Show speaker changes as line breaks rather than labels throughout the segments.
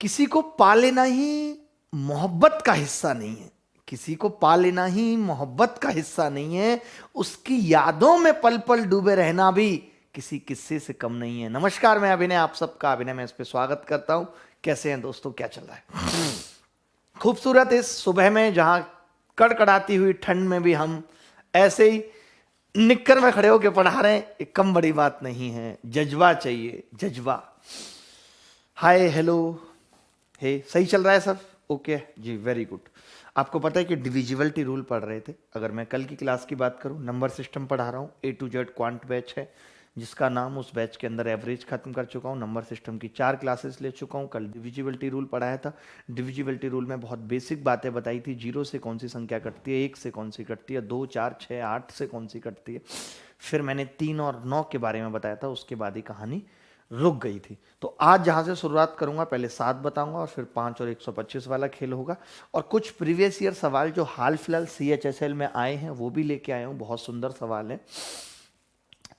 किसी को पा लेना ही मोहब्बत का हिस्सा नहीं है, किसी को पा लेना ही मोहब्बत का हिस्सा नहीं है, उसकी यादों में पल पल डूबे रहना भी किसी किस्से से कम नहीं है। नमस्कार, मैं अभिनय, आप सबका अभिनय में इस पे स्वागत करता हूं। कैसे हैं दोस्तों, क्या चल रहा है? खूबसूरत इस सुबह में जहां कड़कड़ाती हुई ठंड में भी हम ऐसे ही निक्कर में खड़े होकर पढ़ा रहे हैं, एक कम बड़ी बात नहीं है। जज्बा चाहिए, जज्बा। हाय, हेलो, हे, सही चल रहा है सब? ओके जी, वेरी गुड। आपको पता है कि डिविजिबिलिटी रूल पढ़ रहे थे। अगर मैं कल की क्लास की बात करूं, नंबर सिस्टम पढ़ा रहा हूं, A to Z quant batch है, जिसका नाम उस बैच के अंदर एवरेज खत्म कर चुका हूं। नंबर सिस्टम की 4 क्लासेस ले चुका हूं। कल डिविजिबिलिटी रूल पढ़ाया था। डिविजिबिलिटी रूल में बहुत बेसिक बातें बताई थी। 0 से कौन सी संख्या कटती है, 1 से कौन सी कटती है, 2, 4, 6, 8 से कौन सी कटती है। फिर मैंने 3 और 9 के बारे में बताया था। उसके बाद ही कहानी रुक गई थी। तो आज जहां से शुरुआत करूंगा, पहले 7 बताऊंगा और फिर 5 और 125 वाला खेल होगा। और कुछ प्रीवियस ईयर सवाल जो हाल फिलहाल CHSL में आए हैं वो भी लेके आया हूं। बहुत सुंदर सवाल है।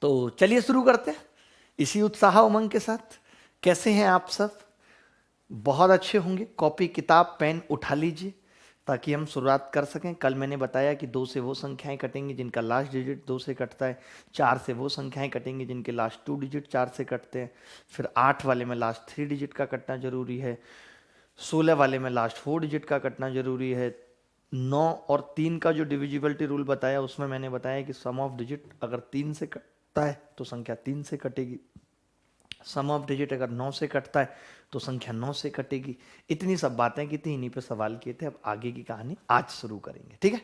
तो चलिए शुरू करते हैं इसी उत्साह उमंग के साथ। कैसे हैं आप सब? बहुत अच्छे होंगे। कॉपी किताब पेन उठा लीजिए ताकि हम शुरुआत कर सकें। कल मैंने बताया कि 2 से वो संख्याएं कटेंगी जिनका लास्ट डिजिट 2 से कटता है। 4 से वो संख्याएं कटेंगी जिनके लास्ट 2 डिजिट 4 से कटते हैं। फिर 8 वाले में लास्ट 3 डिजिट का कटना जरूरी है। 16 वाले में लास्ट 4 डिजिट का कटना जरूरी है। 9 और 3 का जो डिविजिबिलिटी रूल बताया, उसमें मैंने बताया कि सम ऑफ डिजिट अगर 3 से कटता है तो संख्या 3 से कटेगी। सम ऑफ डिजिट अगर 9 से कटता है तो संख्या 9 से कटेगी। इतनी सब बातें की थी, इन्हीं पे सवाल किए थे। अब आगे की कहानी आज शुरू करेंगे, ठीक है?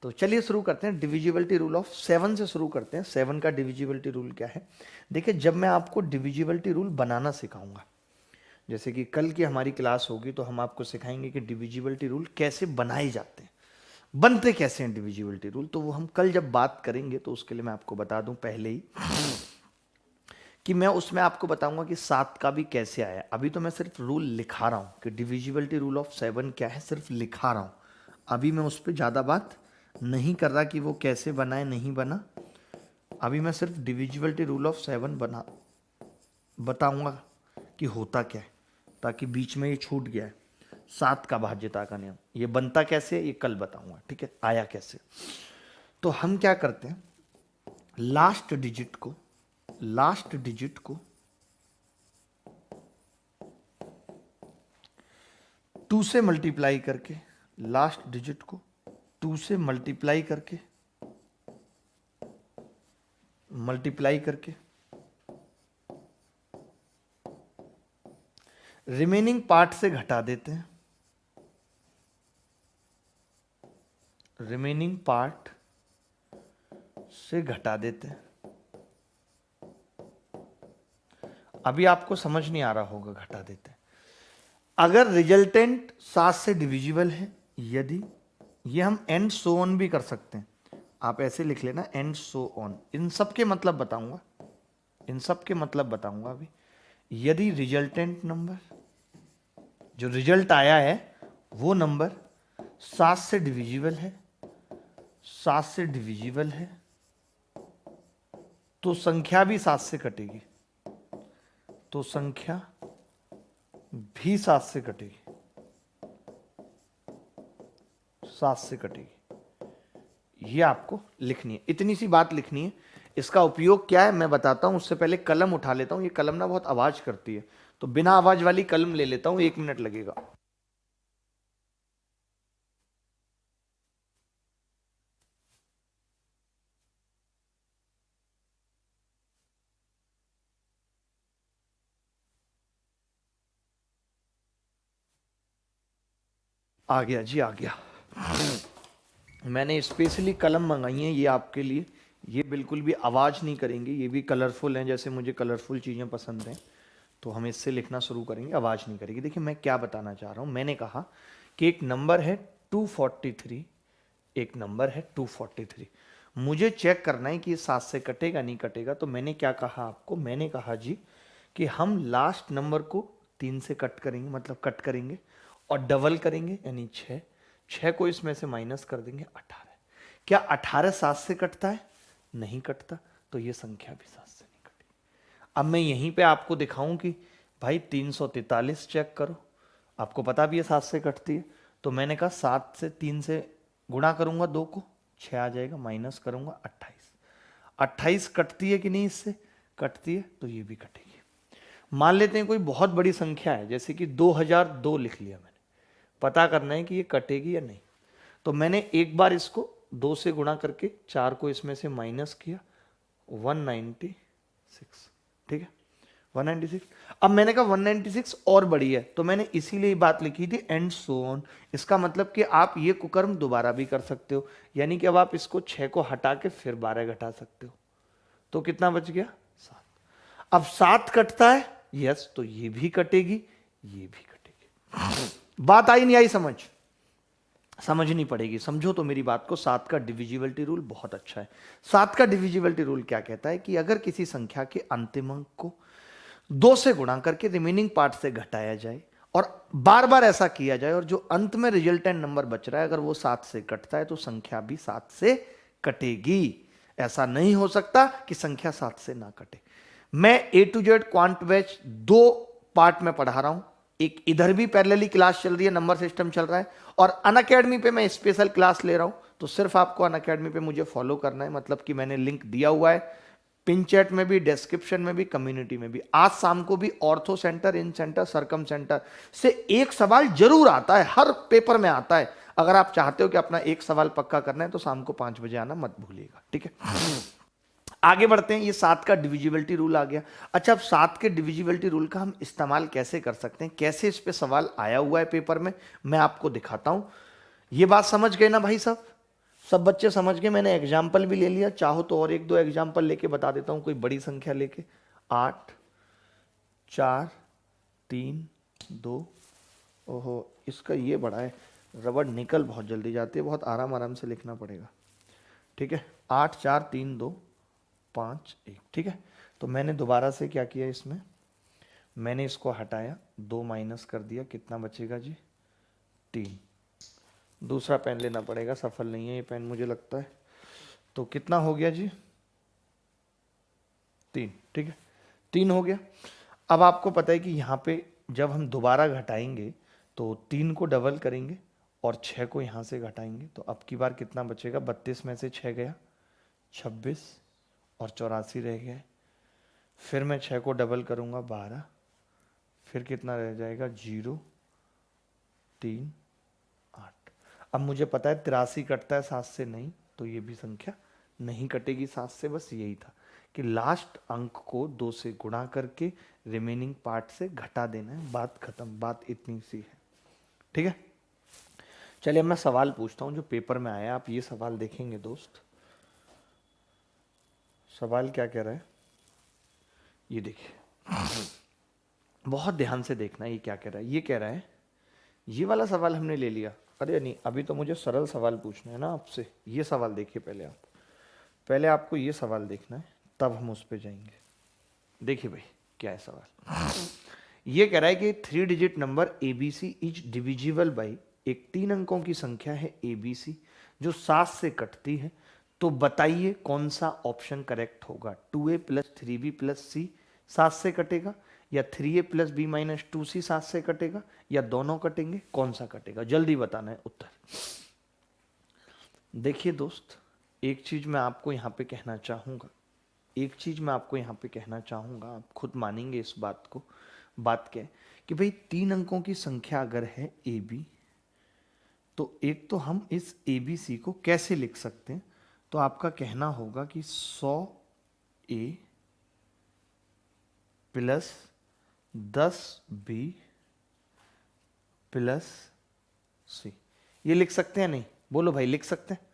तो चलिए शुरू करते हैं। डिविजिबिलिटी रूल ऑफ 7 से शुरू करते हैं। 7 का डिविजिबिलिटी रूल क्या है? देखिए, जब मैं आपको डिविजिबिलिटी रूल बनाना सिखाऊंगा, जैसे कि कल की हमारी क्लास होगी, तो हम आपको सिखाएंगे कि डिविजिबिलिटी रूल कैसे बनाए जाते हैं, बनते कैसे हैं डिविजिबिलिटी रूल। तो वो हम कल जब बात करेंगे, तो उसके लिए मैं आपको बता दूं पहले ही कि मैं उसमें आपको बताऊंगा कि 7 का भी कैसे आया। अभी तो मैं सिर्फ रूल लिखा रहा हूं कि डिविजिबिलिटी रूल ऑफ 7 क्या है, सिर्फ लिखा रहा हूं। अभी मैं उस पर ज़्यादा बात नहीं कर रहा कि वो कैसे बना है, नहीं बना। अभी मैं सिर्फ डिविजिबिलिटी रूल ऑफ 7 बताऊंगा कि होता क्या है, ताकि बीच में ये छूट गया है। 7 का भाज्यता का नियम, ये बनता कैसे, ये कल बताऊंगा, ठीक है? आया कैसे। तो हम क्या करते हैं, लास्ट डिजिट को 2 से मल्टीप्लाई करके, लास्ट डिजिट को 2 से मल्टीप्लाई करके रिमेनिंग पार्ट से घटा देते हैं। रिमेनिंग पार्ट से घटा देते हैं। अभी आपको समझ नहीं आ रहा होगा, घटा देते हैं। अगर रिजल्टेंट 7 से डिविजिबल है, यदि, ये हम एंड सो ऑन भी कर सकते हैं। आप ऐसे लिख लेना, एंड सो ऑन। इन सब के मतलब बताऊंगा अभी। यदि रिजल्टेंट नंबर, जो रिजल्ट आया है, वो नंबर 7 से डिविजिबल है, तो संख्या भी 7 से कटेगी। ये आपको लिखनी है, इतनी सी बात लिखनी है। इसका उपयोग क्या है मैं बताता हूं। उससे पहले कलम उठा लेता हूं। ये कलम ना बहुत आवाज करती है, तो बिना आवाज वाली कलम ले लेता हूं। 1 मिनट लगेगा। आ गया जी, आ गया। मैंने स्पेशली कलम मंगाई है ये आपके लिए। ये बिल्कुल भी आवाज नहीं करेंगे, ये भी कलरफुल हैं, जैसे मुझे कलरफुल चीजें पसंद हैं। तो हम इससे लिखना शुरू करेंगे, आवाज नहीं करेगी। देखिए मैं क्या बताना चाह रहा हूं। मैंने कहा कि एक नंबर है 243। मुझे चेक करना है कि ये 7 से कटेगा नहीं कटेगा। तो मैंने क्या कहा आपको, मैंने कहा जी कि हम लास्ट नंबर को 3 से कट करेंगे, मतलब कट करेंगे और डबल करेंगे, यानी 6 को इसमें से माइनस कर देंगे, 18। क्या 18 7 से कटता है? नहीं कटता। तो ये संख्या भी 7 से नहीं कटेगी। अब मैं यहीं पे आपको दिखाऊं कि भाई 343 चेक करो, आपको पता भी है 7 से कटती है, तो मैंने कहा 7 से 3 से गुणा करूंगा 2 को, 6 आ जाएगा, माइनस करूंगा 28। 28 कटती है कि नहीं, इससे कटती है, तो ये भी कटेगी। मान लेते हैं कोई बहुत बड़ी संख्या है, जैसे कि 2002 लिख लिया मैंने, पता करना है कि ये कटेगी या नहीं। तो मैंने एक बार इसको 2 से गुणा करके 4 को इसमें से माइनस किया, 196, ठीक है 196। अब मैंने कहा 196 और बड़ी है, तो मैंने इसीलिए बात लिखी थी एंड सो ऑन। इसका मतलब कि आप ये कुकर्म दोबारा भी कर सकते हो, यानी कि अब आप इसको 6 को हटा के फिर 12 घटा सकते हो, तो कितना बच गया 7। अब 7 कटता है, यस, तो ये भी कटेगी, ये भी कटेगी। बात आई नहीं आई समझ? समझनी पड़ेगी, समझो तो मेरी बात को। 7 का डिविजिबिलिटी रूल बहुत अच्छा है। 7 का डिविजिबिलिटी रूल क्या कहता है कि अगर किसी संख्या के अंतिम अंक को 2 से गुणा करके रिमेनिंग पार्ट से घटाया जाए और बार बार ऐसा किया जाए, और जो अंत में रिजल्टेंट नंबर बच रहा है अगर वो 7 से कटता है, तो संख्या भी 7 से कटेगी। ऐसा नहीं हो सकता कि संख्या 7 से ना कटे। मैं A to Z quant batch 2 part में पढ़ा रहा हूं, एक इधर भी पैरेलली क्लास चल रही है, नंबर सिस्टम चल रहा है, और अनअकैडमी पे मैं स्पेशल क्लास ले रहा हूं। तो सिर्फ आपको अनअकैडमी पे मुझे फॉलो करना है, मतलब कि मैंने लिंक दिया हुआ है पिन चैट में भी, डिस्क्रिप्शन में भी, कम्युनिटी में भी। आज शाम को भी ऑर्थो सेंटर, इन सेंटर, सरकम सेंटर से एक सवाल जरूर आता है, हर पेपर में आता है। अगर आप चाहते हो कि अपना एक सवाल पक्का करना है तो शाम को 5 बजे आना मत भूलिएगा, ठीक है। आगे बढ़ते हैं। ये 7 का डिविजिबिलिटी रूल आ गया। अच्छा, अब 7 के डिविजिबिलिटी रूल का हम इस्तेमाल कैसे कर सकते हैं, कैसे इस पे सवाल आया हुआ है पेपर में, मैं आपको दिखाता हूं। ये बात समझ गए ना भाई साहब? सब बच्चे समझ गए? मैंने एग्जाम्पल भी ले लिया, चाहो तो और 1-2 एग्जाम्पल लेके बता देता हूं, कोई बड़ी संख्या लेके। 8 4 3 2, ओहो इसका ये बड़ा है, रबड़ निकल बहुत जल्दी जाती है, बहुत आराम आराम से लिखना पड़ेगा, ठीक है। 8 4 3 2 5 1, ठीक है। तो मैंने दोबारा से क्या किया, इसमें मैंने इसको हटाया, 2 माइनस कर दिया, कितना बचेगा जी 3। दूसरा पेन लेना पड़ेगा, सफल नहीं है ये पेन मुझे लगता है। तो कितना हो गया जी 3, ठीक है 3 हो गया। अब आपको पता है कि यहाँ पे जब हम दोबारा घटाएंगे तो 3 को डबल करेंगे और 6 को यहाँ से घटाएंगे, तो अब की बार कितना बचेगा, 32 में से 6 गया 26 और 84 रह गए। फिर मैं 6 को डबल करूँगा 12, फिर कितना रह जाएगा 0 3 8। अब मुझे पता है 83 कटता है 7 से, नहीं, तो ये भी संख्या नहीं कटेगी 7 से। बस यही था कि लास्ट अंक को 2 से गुणा करके रिमेनिंग पार्ट से घटा देना है, बात खत्म, बात इतनी सी है, ठीक है। चलिए मैं सवाल पूछता हूं जो पेपर में आया, आप ये सवाल देखेंगे दोस्त। सवाल क्या कह रहा है, ये देखिए, बहुत ध्यान से देखना ये क्या कह रहा है। ये कह रहा है, ये वाला सवाल हमने ले लिया, अरे नहीं अभी तो मुझे सरल सवाल पूछना है ना आपसे। ये सवाल देखिए पहले आप, पहले आपको ये सवाल देखना है, तब हम उस पर जाएंगे। देखिए भाई क्या है सवाल। ये कह रहा है कि 3 digit number ABC is divisible by, एक 3 अंकों की संख्या है ABC जो 7 से कटती है, तो बताइए कौन सा ऑप्शन करेक्ट होगा। 2A + 3B + C 7 से कटेगा, या 3A + B - 2C 7 से कटेगा, या दोनों कटेंगे, कौन सा कटेगा, जल्दी बताना है उत्तर। देखिए दोस्त, एक चीज मैं आपको यहाँ पे कहना चाहूँगा, एक चीज मैं आपको यहाँ पे कहना चाहूँगा, आप खुद मानेंगे इस बात को। बात क्या है कि भाई 3 अंकों की संख्या अगर है AB, तो एक तो हम इस ABC को कैसे लिख सकते हैं, तो आपका कहना होगा कि 100A + 10B + C, ये लिख सकते हैं नहीं, बोलो भाई लिख सकते हैं।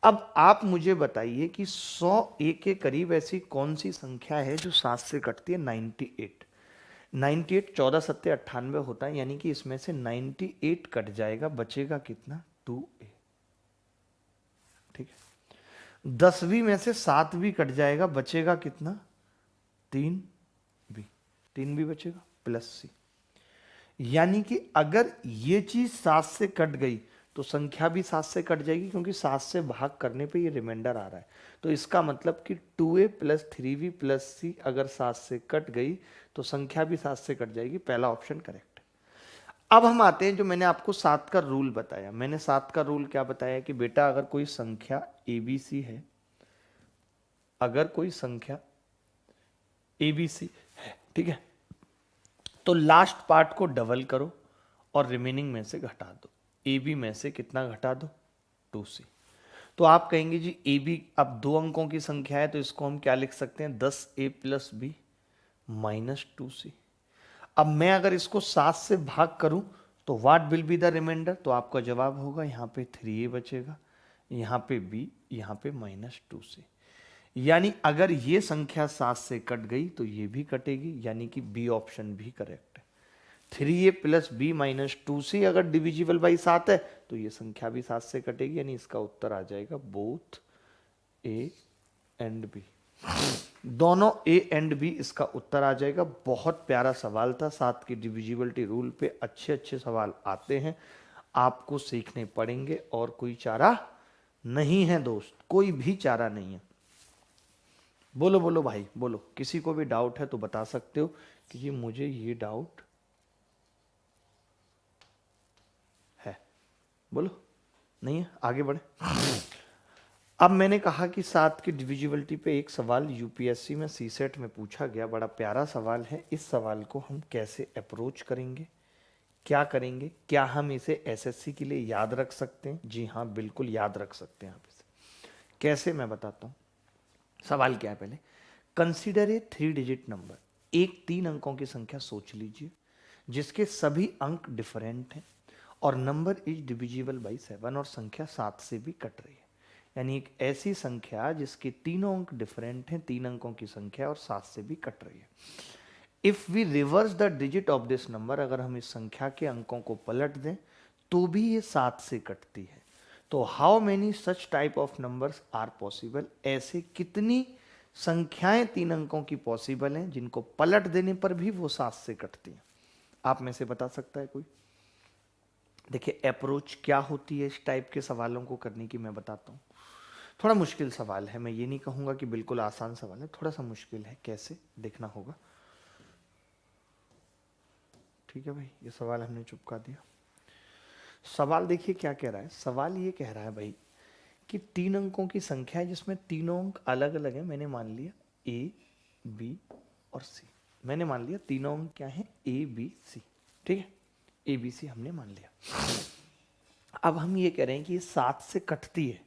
अब आप मुझे बताइए कि 100A के करीब ऐसी कौन सी संख्या है जो 7 से कटती है, 98। 98 14 7 98 होता है, यानी कि इसमें से 98 कट जाएगा, बचेगा कितना 2A, ठीक है। 10वीं में से 7वीं कट जाएगा, बचेगा कितना 3B, 3B बचेगा + C। यानी कि अगर ये चीज 7 से कट गई तो संख्या भी 7 से कट जाएगी, क्योंकि 7 से भाग करने पे ये रिमाइंडर आ रहा है। तो इसका मतलब कि 2A + 3B + C अगर 7 से कट गई तो संख्या भी 7 से कट जाएगी, पहला ऑप्शन करेक्ट है। अब हम आते हैं जो मैंने आपको 7 का रूल बताया। मैंने 7 का रूल क्या बताया कि बेटा अगर कोई संख्या ABC है, अगर कोई संख्या ABC है, ठीक है, तो लास्ट पार्ट को डबल करो और रिमेनिंग में से घटा दो। AB में से कितना घटा दो? 2C। तो आप कहेंगे जी AB अब 2 अंकों की संख्या है तो इसको हम क्या लिख सकते हैं? 10A plus B minus 2C। अब मैं अगर इसको 7 से भाग करूं तो what will be the remainder? तो आपका जवाब होगा यहाँ पे 3A बचेगा, यहाँ पे B, यहाँ पे माइनस 2C। यानी अगर ये संख्या 7 से कट गई तो ये भी कटेगी, यानी कि बी ऑप्शन भी करेक्ट है। 3A plus B minus 2C अगर डिविजिबल बाई 7 है तो ये संख्या भी 7 से कटेगी, यानी इसका उत्तर आ जाएगा बोथ A एंड B। दोनों A एंड B इसका उत्तर आ जाएगा। बहुत प्यारा सवाल था। 7 की डिविजिबिलिटी रूल पे अच्छे अच्छे सवाल आते हैं, आपको सीखने पड़ेंगे और कोई चारा नहीं है दोस्त, कोई भी चारा नहीं है। बोलो बोलो भाई बोलो, किसी को भी डाउट है तो बता सकते हो कि ये मुझे ये डाउट है। बोलो, नहीं है? आगे बढ़े। अब मैंने कहा कि 7 की डिविजिबिलिटी पे एक सवाल यूपीएससी में सीसेट में पूछा गया, बड़ा प्यारा सवाल है। इस सवाल को हम कैसे अप्रोच करेंगे, क्या करेंगे? क्या हम इसे एसएससी के लिए याद रख सकते हैं? जी हाँ, बिल्कुल याद रख सकते हैं आप इसे। कैसे, मैं बताता हूँ। सवाल क्या है, पहले कंसीडर ए 3 डिजिट नंबर। एक 3 अंकों की संख्या सोच लीजिए जिसके सभी अंक डिफरेंट हैं और नंबर इज डिविजिबल बाई 7 और संख्या 7 से भी कट रही है। यानी एक ऐसी संख्या जिसके तीनों अंक डिफरेंट हैं, 3 अंकों की संख्या और 7 से भी कट रही है। If we reverse the digit of this number, अगर हम इस संख्या के अंकों को पलट दें तो भी ये 7 से कटती है। तो how many such type of numbers are possible? ऐसे कितनी संख्याएं 3 अंकों की पॉसिबल हैं जिनको पलट देने पर भी वो 7 से कटती हैं? आप में से बता सकता है कोई? देखिए अप्रोच क्या होती है इस टाइप के सवालों को करने की, मैं बताता हूँ। थोड़ा मुश्किल सवाल है, मैं ये नहीं कहूंगा कि बिल्कुल आसान सवाल है, थोड़ा सा मुश्किल है। कैसे, देखना होगा। ठीक है भाई, ये सवाल हमने चुपका दिया। सवाल देखिए क्या कह रहा है। सवाल ये कह रहा है भाई कि 3 अंकों की संख्या है जिसमें तीनों अंक अलग अलग है। मैंने मान लिया A, B और C। मैंने मान लिया तीनों अंक क्या है? A, B, C। ठीक है, A, B, C हमने मान लिया। अब हम ये कह रहे हैं कि ये 7 से कटती है,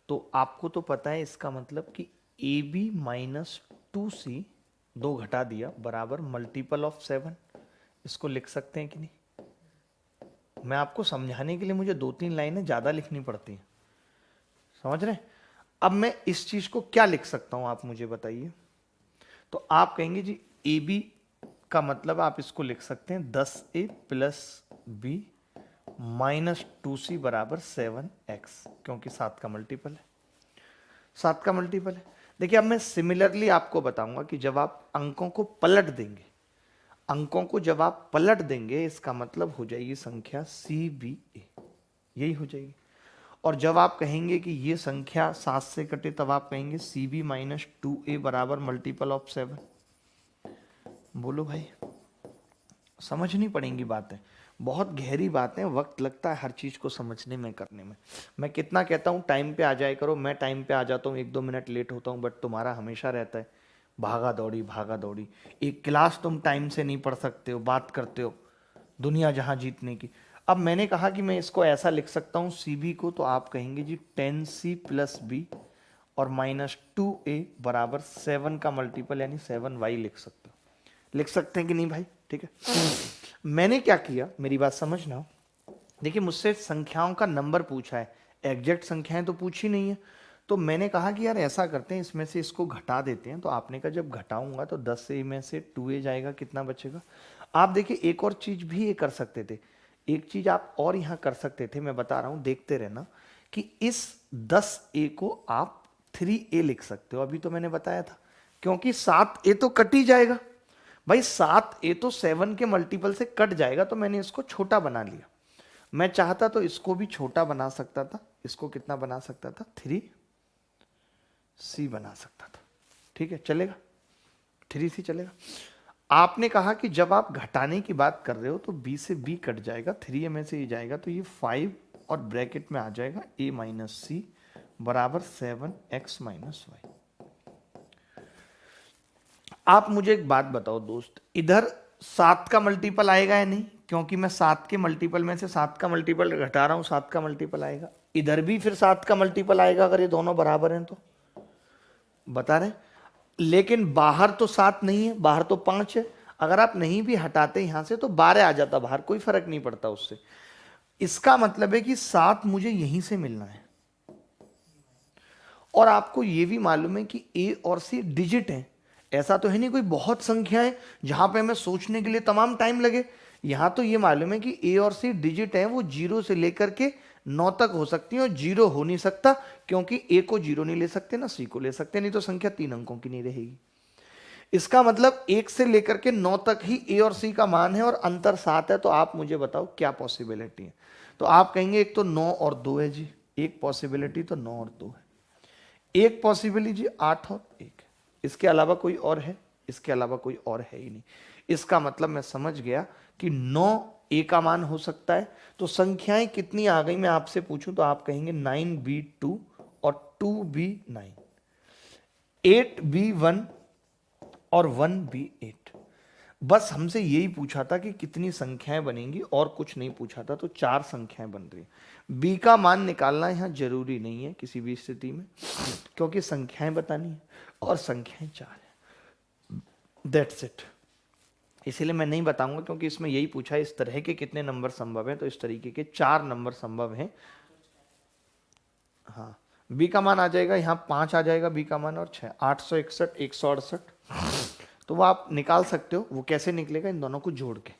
तो आपको तो पता है इसका मतलब कि AB माइनस 2C, 2 घटा दिया, बराबर मल्टीपल ऑफ 7। इसको लिख सकते हैं कि नहीं? मैं आपको समझाने के लिए मुझे 2-3 लाइनें ज्यादा लिखनी पड़ती हैं, समझ रहे हैं? अब मैं इस चीज को क्या लिख सकता हूं, आप मुझे बताइए। तो आप कहेंगे जी AB का मतलब आप इसको लिख सकते हैं 10A plus B minus 2C बराबर 7x, क्योंकि 7 का मल्टीपल है। 7 का मल्टीपल है। देखिए अब मैं सिमिलरली आपको बताऊंगा कि जब आप अंकों को पलट देंगे, अंकों को जब आप पलट देंगे इसका मतलब हो जाएगी संख्या CBA, यही हो जाएगी। और जब आप कहेंगे कि ये संख्या 7 से कटे तब आप कहेंगे CB माइनस 2A बराबर मल्टीपल ऑफ 7। बोलो भाई, समझनी पड़ेंगी बातें, बहुत गहरी बातें, वक्त लगता है हर चीज को समझने में, करने में। मैं कितना कहता हूँ टाइम पे आ जाया करो, मैं टाइम पे आ जाता हूँ, 1-2 मिनट लेट होता हूँ, बट तुम्हारा हमेशा रहता है भागा दौड़ी भागा दौड़ी। एक क्लास तुम टाइम से नहीं पढ़ सकते हो, बात करते हो दुनिया जहां जीतने की। अब मैंने कहा कि मैं इसको ऐसा लिख सकता हूँ CB को, तो आप कहेंगे जी 10C प्लस B और माइनस 2A बराबर 7 का मल्टीपल यानी 7Y लिख सकते हो। लिख सकते हैं कि नहीं भाई? ठीक है। मैंने क्या किया, मेरी बात समझना। देखिए मुझसे संख्याओं का नंबर पूछा है, एग्जैक्ट संख्याएं तो पूछी नहीं है। तो मैंने कहा कि यार ऐसा करते हैं, इसमें से इसको घटा देते हैं। तो आपने कहा जब घटाऊंगा तो 10A में से 2A जाएगा, कितना बचेगा? आप देखिए एक और चीज भी ये कर सकते थे, एक चीज आप और यहां कर सकते थे, मैं बता रहा हूं, देखते रहना, कि इस 10A को आप 3A लिख सकते हो। अभी तो मैंने बताया था, क्योंकि 7A तो कट ही जाएगा भाई, 7A तो 7 के मल्टीपल से कट जाएगा, तो मैंने इसको छोटा बना लिया। मैं चाहता तो इसको भी छोटा बना सकता था, इसको कितना बना सकता था? 3C बना सकता था। ठीक है, चलेगा, 3C चलेगा। आपने कहा कि जब आप घटाने की बात कर रहे हो तो b से b कट जाएगा, 3 में से ये जाएगा तो ये 5 और ब्रैकेट में आ जाएगा a माइनस सी बराबर 7x माइनस वाई। आप मुझे एक बात बताओ दोस्त, इधर 7 का मल्टीपल आएगा या नहीं? क्योंकि मैं 7 के मल्टीपल में से 7 का मल्टीपल घटा रहा हूं, 7 का मल्टीपल आएगा। इधर भी फिर 7 का मल्टीपल आएगा अगर ये दोनों बराबर हैं तो, बता रहे। लेकिन बाहर तो 7 नहीं है, बाहर तो 5 है। अगर आप नहीं भी हटाते यहां से तो 12 आ जाता बाहर, कोई फर्क नहीं पड़ता उससे। इसका मतलब है कि 7 मुझे यहीं से मिलना है। और आपको यह भी मालूम है कि ए और सी डिजिट है, ऐसा तो है नहीं कोई बहुत संख्याएं जहां पे हमें सोचने के लिए तमाम टाइम लगे। यहां तो ये मालूम है कि ए और सी डिजिट है, वो 0 से लेकर के 9 तक हो सकती है और 0 हो नहीं सकता, क्योंकि ए को 0 नहीं ले सकते ना सी को ले सकते, नहीं तो संख्या 3 अंकों की नहीं रहेगी। इसका मतलब 1 से लेकर के 9 तक ही ए और सी का मान है और अंतर 7 है। तो आप मुझे बताओ क्या पॉसिबिलिटी है? तो आप कहेंगे एक तो 9 और 2 है जी, एक पॉसिबिलिटी तो 9 और 2 है। एक पॉसिबिलिटी 8 और 1, इसके अलावा कोई और है? इसके अलावा कोई और है ही नहीं। इसका मतलब मैं समझ गया कि 9 ए का मान हो सकता है। तो संख्याएं कितनी आ गई मैं आपसे पूछूं तो आप कहेंगे 9b2 और 2b9, 8b1 और 1b8। बस हमसे यही पूछा था कि कितनी संख्याएं बनेंगी और कुछ नहीं पूछा था। तो 4 संख्याएं बन रही है। बी का मान निकालना यहां जरूरी नहीं है किसी भी स्थिति में, क्योंकि संख्याएं बतानी है और संख्याएं 4 है। That's it. इसीलिए मैं नहीं बताऊंगा, क्योंकि इसमें यही पूछा है इस तरह के कितने नंबर संभव हैं, तो इस तरीके के 4 नंबर संभव हैं। हाँ, बी का मान आ जाएगा यहाँ 5 आ जाएगा बी का मान और 6, 861, 168। तो वो आप निकाल सकते हो। वो कैसे निकलेगा? इन दोनों को जोड़ के।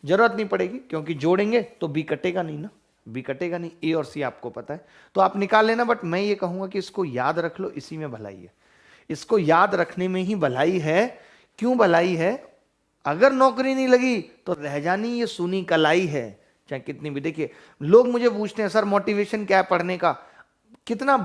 जरूरत नहीं पड़ेगी, क्योंकि जोड़ेंगे तो बी कटेगा नहीं ना, बी कटेगा नहीं। ए और सी आपको पता है तो आप निकाल लेना। बट मैं ये कहूंगा कि इसको याद रख लो, इसी में भलाई है। इसको याद रखने में ही भलाई है। क्यों भलाई है? अगर नौकरी नहीं लगी तो रह जानी ये सुनी कलाई है, चाहे कितनी भी। देखिए, लोग मुझे पूछते हैं सर मोटिवेशन क्या है पढ़ने का? कितना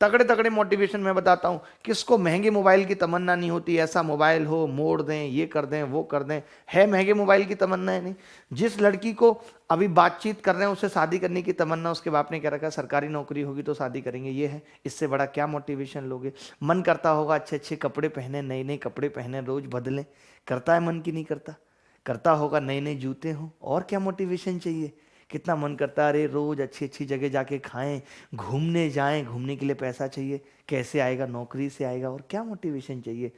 तगड़े तगड़े मोटिवेशन मैं बताता हूं। किसको महंगे मोबाइल की तमन्ना नहीं होती? ऐसा मोबाइल हो, मोड़ दें, ये कर दें, वो कर दें। है महंगे मोबाइल की तमन्ना है नहीं? जिस लड़की को अभी बातचीत कर रहे हैं उससे शादी करने की तमन्ना, उसके बाप ने क्या रखा? सरकारी नौकरी होगी तो शादी करेंगे। ये है, इससे बड़ा क्या मोटिवेशन लोगे? मन करता होगा अच्छे अच्छे कपड़े पहने, नए नए कपड़े पहने, रोज बदलें। करता है मन की नहीं करता? करता होगा नए नए जूते हों। और क्या मोटिवेशन चाहिए? कितना मन करता है अरे रोज अच्छी अच्छी जगह जाके खाएं, घूमने जाएं। घूमने के लिए पैसा चाहिए, कैसे आएगा? नौकरी से आएगा। और क्या मोटिवेशन चाहिए?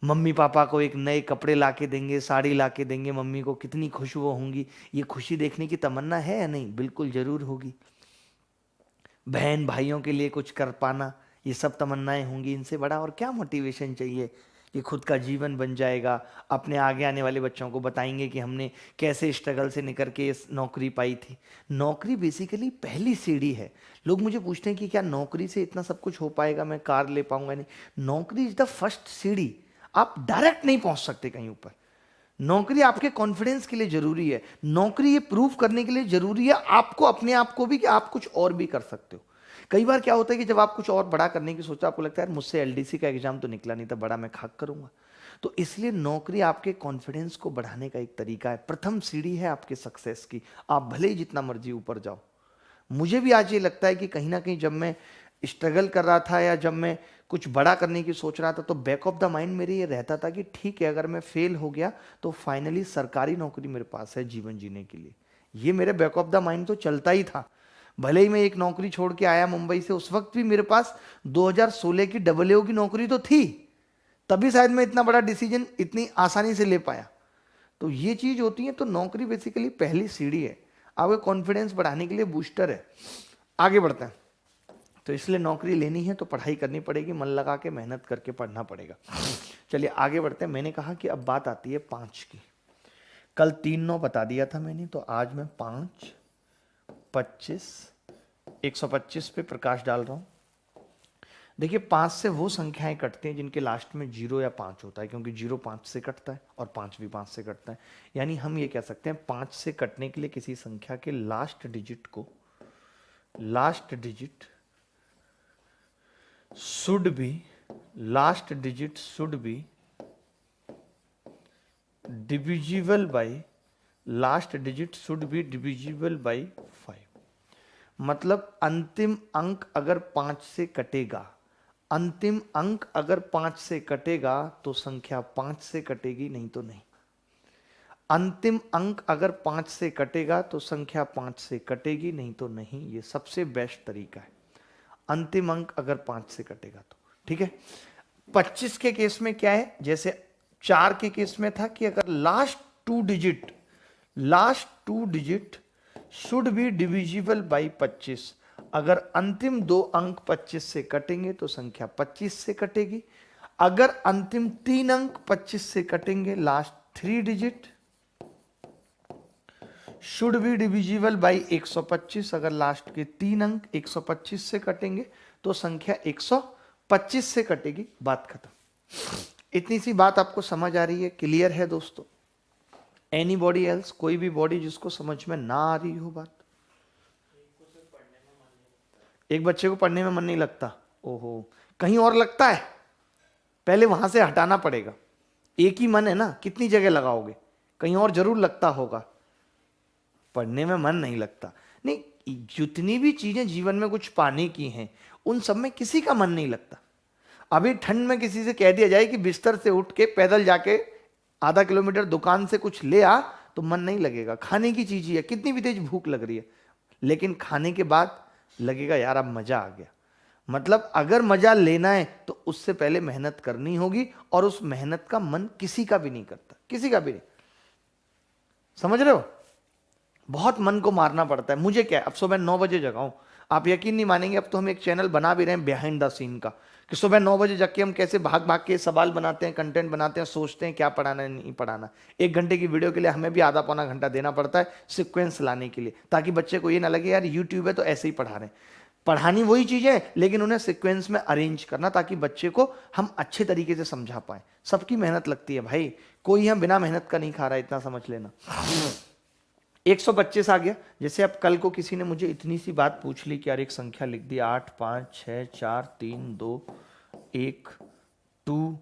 मम्मी पापा को एक नए कपड़े ला के देंगे, साड़ी ला के देंगे मम्मी को, कितनी खुश वो होंगी। ये खुशी देखने की तमन्ना है या नहीं? बिल्कुल जरूर होगी। बहन भाइयों के लिए कुछ कर पाना, ये सब तमन्नाएं होंगी। इनसे बड़ा और क्या मोटिवेशन चाहिए? कि खुद का जीवन बन जाएगा, अपने आगे आने वाले बच्चों को बताएंगे कि हमने कैसे स्ट्रगल से निकल के इस नौकरी पाई थी। नौकरी बेसिकली पहली सीढ़ी है। लोग मुझे पूछते हैं कि क्या नौकरी से इतना सब कुछ हो पाएगा, मैं कार ले पाऊंगा? नहीं, नौकरी इज द फर्स्ट सीढ़ी। आप डायरेक्ट नहीं पहुंच सकते कहीं ऊपर। नौकरी आपके कॉन्फिडेंस के लिए जरूरी है। नौकरी ये प्रूव करने के लिए जरूरी है आपको, अपने आप को भी, कि आप कुछ और भी कर सकते हो। कई बार क्या होता है कि जब आप कुछ और बड़ा करने की सोचा, आपको लगता है मुझसे एलडीसी का एग्जाम तो निकला नहीं था, बड़ा मैं खाक करूंगा। तो इसलिए नौकरी आपके कॉन्फिडेंस को बढ़ाने का एक तरीका है, प्रथम सीढ़ी है आपके सक्सेस की। आप भले ही जितना मर्जी ऊपर जाओ। मुझे भी आज ये लगता है कि कहीं ना कहीं जब मैं स्ट्रगल कर रहा था या जब मैं कुछ बड़ा करने की सोच रहा था, तो बैक ऑफ द माइंड मेरे ये रहता था कि ठीक है, अगर मैं फेल हो गया तो फाइनली सरकारी नौकरी मेरे पास है जीवन जीने के लिए। ये मेरे बैक ऑफ द माइंड तो चलता ही था। भले ही मैं एक नौकरी छोड़ के आया मुंबई से, उस वक्त भी मेरे पास 2016 की AA की नौकरी तो थी, तभी शायद मैं इतना बड़ा डिसीजन इतनी आसानी से ले पाया। तो ये चीज होती है। तो नौकरी बेसिकली पहली सीढ़ी है, आपका कॉन्फिडेंस बढ़ाने के लिए बूस्टर है। आगे बढ़ते हैं। तो इसलिए नौकरी लेनी है तो पढ़ाई करनी पड़ेगी, मन लगा के मेहनत करके पढ़ना पड़ेगा। चलिए आगे बढ़ते हैं। मैंने कहा कि अब बात आती है 5 की। कल 3 9 बता दिया था मैंने, तो आज मैं 5 25 125 पे प्रकाश डाल रहा हूं। देखिए, 5 से वो संख्याएं कटती हैं जिनके लास्ट में 0 या 5 होता है, क्योंकि 0 5 से कटता है और 5 भी 5 से कटता है। यानी हम ये कह सकते हैं 5 से कटने के लिए किसी संख्या के last digit should be divisible by, last digit should be divisible by 5। मतलब अंतिम अंक अगर 5 से कटेगा, अंतिम अंक अगर 5 से कटेगा तो संख्या 5 से कटेगी, नहीं तो नहीं। अंतिम अंक अगर 5 से कटेगा तो संख्या 5 से कटेगी, नहीं तो नहीं। ये सबसे बेस्ट तरीका है, अंतिम अंक अगर 5 से कटेगा तो। ठीक है, 25 के केस में क्या है, जैसे 4 के केस में था कि अगर last two digit should be divisible by 25। अगर अंतिम 2 अंक 25 से कटेंगे तो संख्या 25 से कटेगी। अगर अंतिम 3 अंक 25 से कटेंगे, last 3 digit should be divisible by 125। अगर लास्ट के 3 अंक 125 से कटेंगे तो संख्या 125 से कटेगी। बात खत्म। इतनी सी बात आपको समझ आ रही है, क्लियर है दोस्तों? एनी बॉडी एल्स, कोई भी बॉडी जिसको समझ में ना आ रही हो बात? एक बच्चे को पढ़ने में मन नहीं लगता, ओहो, कहीं और लगता है, पहले वहां से हटाना पड़ेगा। एक ही मन है ना, कितनी जगह लगाओगे? कहीं और जरूर लगता होगा। पढ़ने में मन नहीं लगता नहीं, जितनी भी चीजें जीवन में कुछ पाने की हैं उन सब में किसी का मन नहीं लगता। अभी ठंड में किसी से कह दिया जाए कि बिस्तर से उठ के पैदल जाके आधा किलोमीटर दुकान से कुछ ले आ, तो मन नहीं लगेगा। खाने की चीज ही है, कितनी भी तेज भूख लग रही है, लेकिन खाने के बाद लगेगा यार अब मजा आ गया। मतलब अगर मजा लेना है तो उससे पहले मेहनत करनी होगी, और उस मेहनत का मन किसी का भी नहीं करता, किसी का भी नहीं। समझ रहे हो? बहुत मन को मारना पड़ता है। मुझे क्या है, अब सुबह 9 बजे जगाऊं, आप यकीन नहीं मानेंगे, अब तो हम एक चैनल बना भी रहे हैं बिहाइंड द सीन का, कि सुबह 9 बजे जग के हम कैसे भाग भाग के सवाल बनाते हैं, कंटेंट बनाते हैं, सोचते हैं क्या पढ़ाना है नहीं पढ़ाना। 1 घंटे की वीडियो के लिए हमें भी आधा पौना घंटा देना पड़ता है सिक्वेंस लाने के लिए, ताकि बच्चे को ये ना लगे यार यूट्यूब है तो ऐसे ही पढ़ा रहे हैं। पढ़ानी वही चीजें है, लेकिन उन्हें सिक्वेंस में अरेंज करना, ताकि बच्चे को हम अच्छे तरीके से समझा पाए। सबकी मेहनत लगती है भाई, कोई हम बिना मेहनत का नहीं खा रहा है, इतना समझ लेना। 125 आ गया। जैसे अब कल को किसी ने मुझे इतनी सी बात पूछ ली कि यार एक संख्या लिख दी 8 5 6 4 3 2 1 2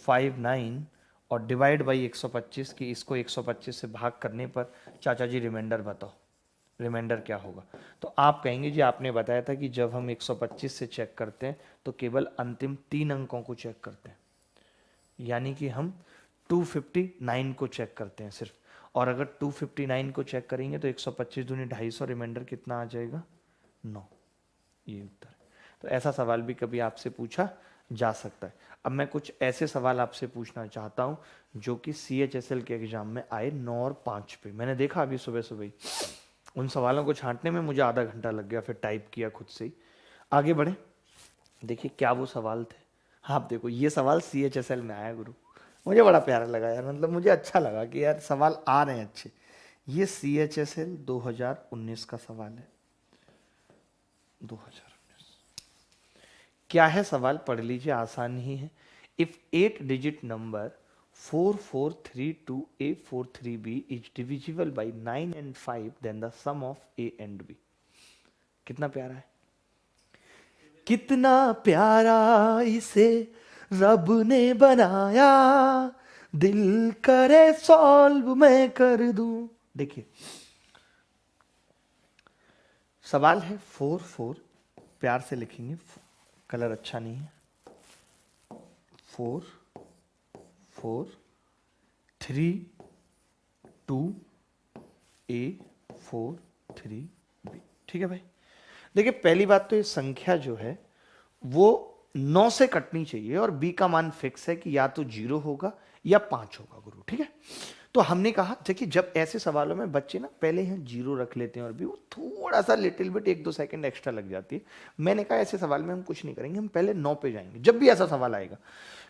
5 9 और डिवाइड बाई 125 की, इसको 125 से भाग करने पर चाचा जी रिमाइंडर बताओ, रिमाइंडर क्या होगा? तो आप कहेंगे जी आपने बताया था कि जब हम 125 से चेक करते हैं तो केवल अंतिम 3 अंकों को चेक करते हैं, यानी कि हम 259 को चेक करते हैं सिर्फ। और अगर 259 को चेक करेंगे तो 125 दूनी 250, रिमाइंडर कितना आ जाएगा? 9। ये उत्तर है। तो ऐसा सवाल भी कभी आपसे पूछा जा सकता है। अब मैं कुछ ऐसे सवाल आपसे पूछना चाहता हूं जो कि CHSL के एग्जाम में आए 9 और 5 पे। मैंने देखा अभी सुबह सुबह ही, उन सवालों को छांटने में मुझे आधा घंटा लग गया, फिर टाइप किया खुद से ही। आगे बढ़े, देखिए क्या वो सवाल थे। आप देखो, ये सवाल CHSL में आया गुरु, मुझे बड़ा प्यारा लगा यार, मतलब मुझे अच्छा लगा कि यार सवाल आ रहे हैं अच्छे। ये CHSL 2019 का सवाल है, 2019। क्या है सवाल, पढ़ लीजिए, आसान ही है। If 8 digit number 4432A43B is divisible by 9 and 5, then the sum of A and B। कितना प्यारा है, कितना प्यारा इसे रब ने बनाया, दिल करे सॉल्व मैं कर दूं। देखिए सवाल है 4 4, प्यार से लिखेंगे, कलर अच्छा नहीं है। 4 4 3 2 A 4 3 B। ठीक है भाई, देखिए पहली बात तो ये संख्या जो है वो 9 से कटनी चाहिए, और B का मान फिक्स है कि या तो 0 होगा या 5 होगा गुरु। ठीक है, तो हमने कहा देखिए जब ऐसे सवालों में बच्चे ना पहले यहाँ 0 रख लेते हैं और भी वो थोड़ा सा लिटिल बिट 1-2 सेकंड एक्स्ट्रा लग जाती है। मैंने कहा ऐसे सवाल में हम कुछ नहीं करेंगे, हम पहले 9 पे जाएंगे। जब भी ऐसा सवाल आएगा,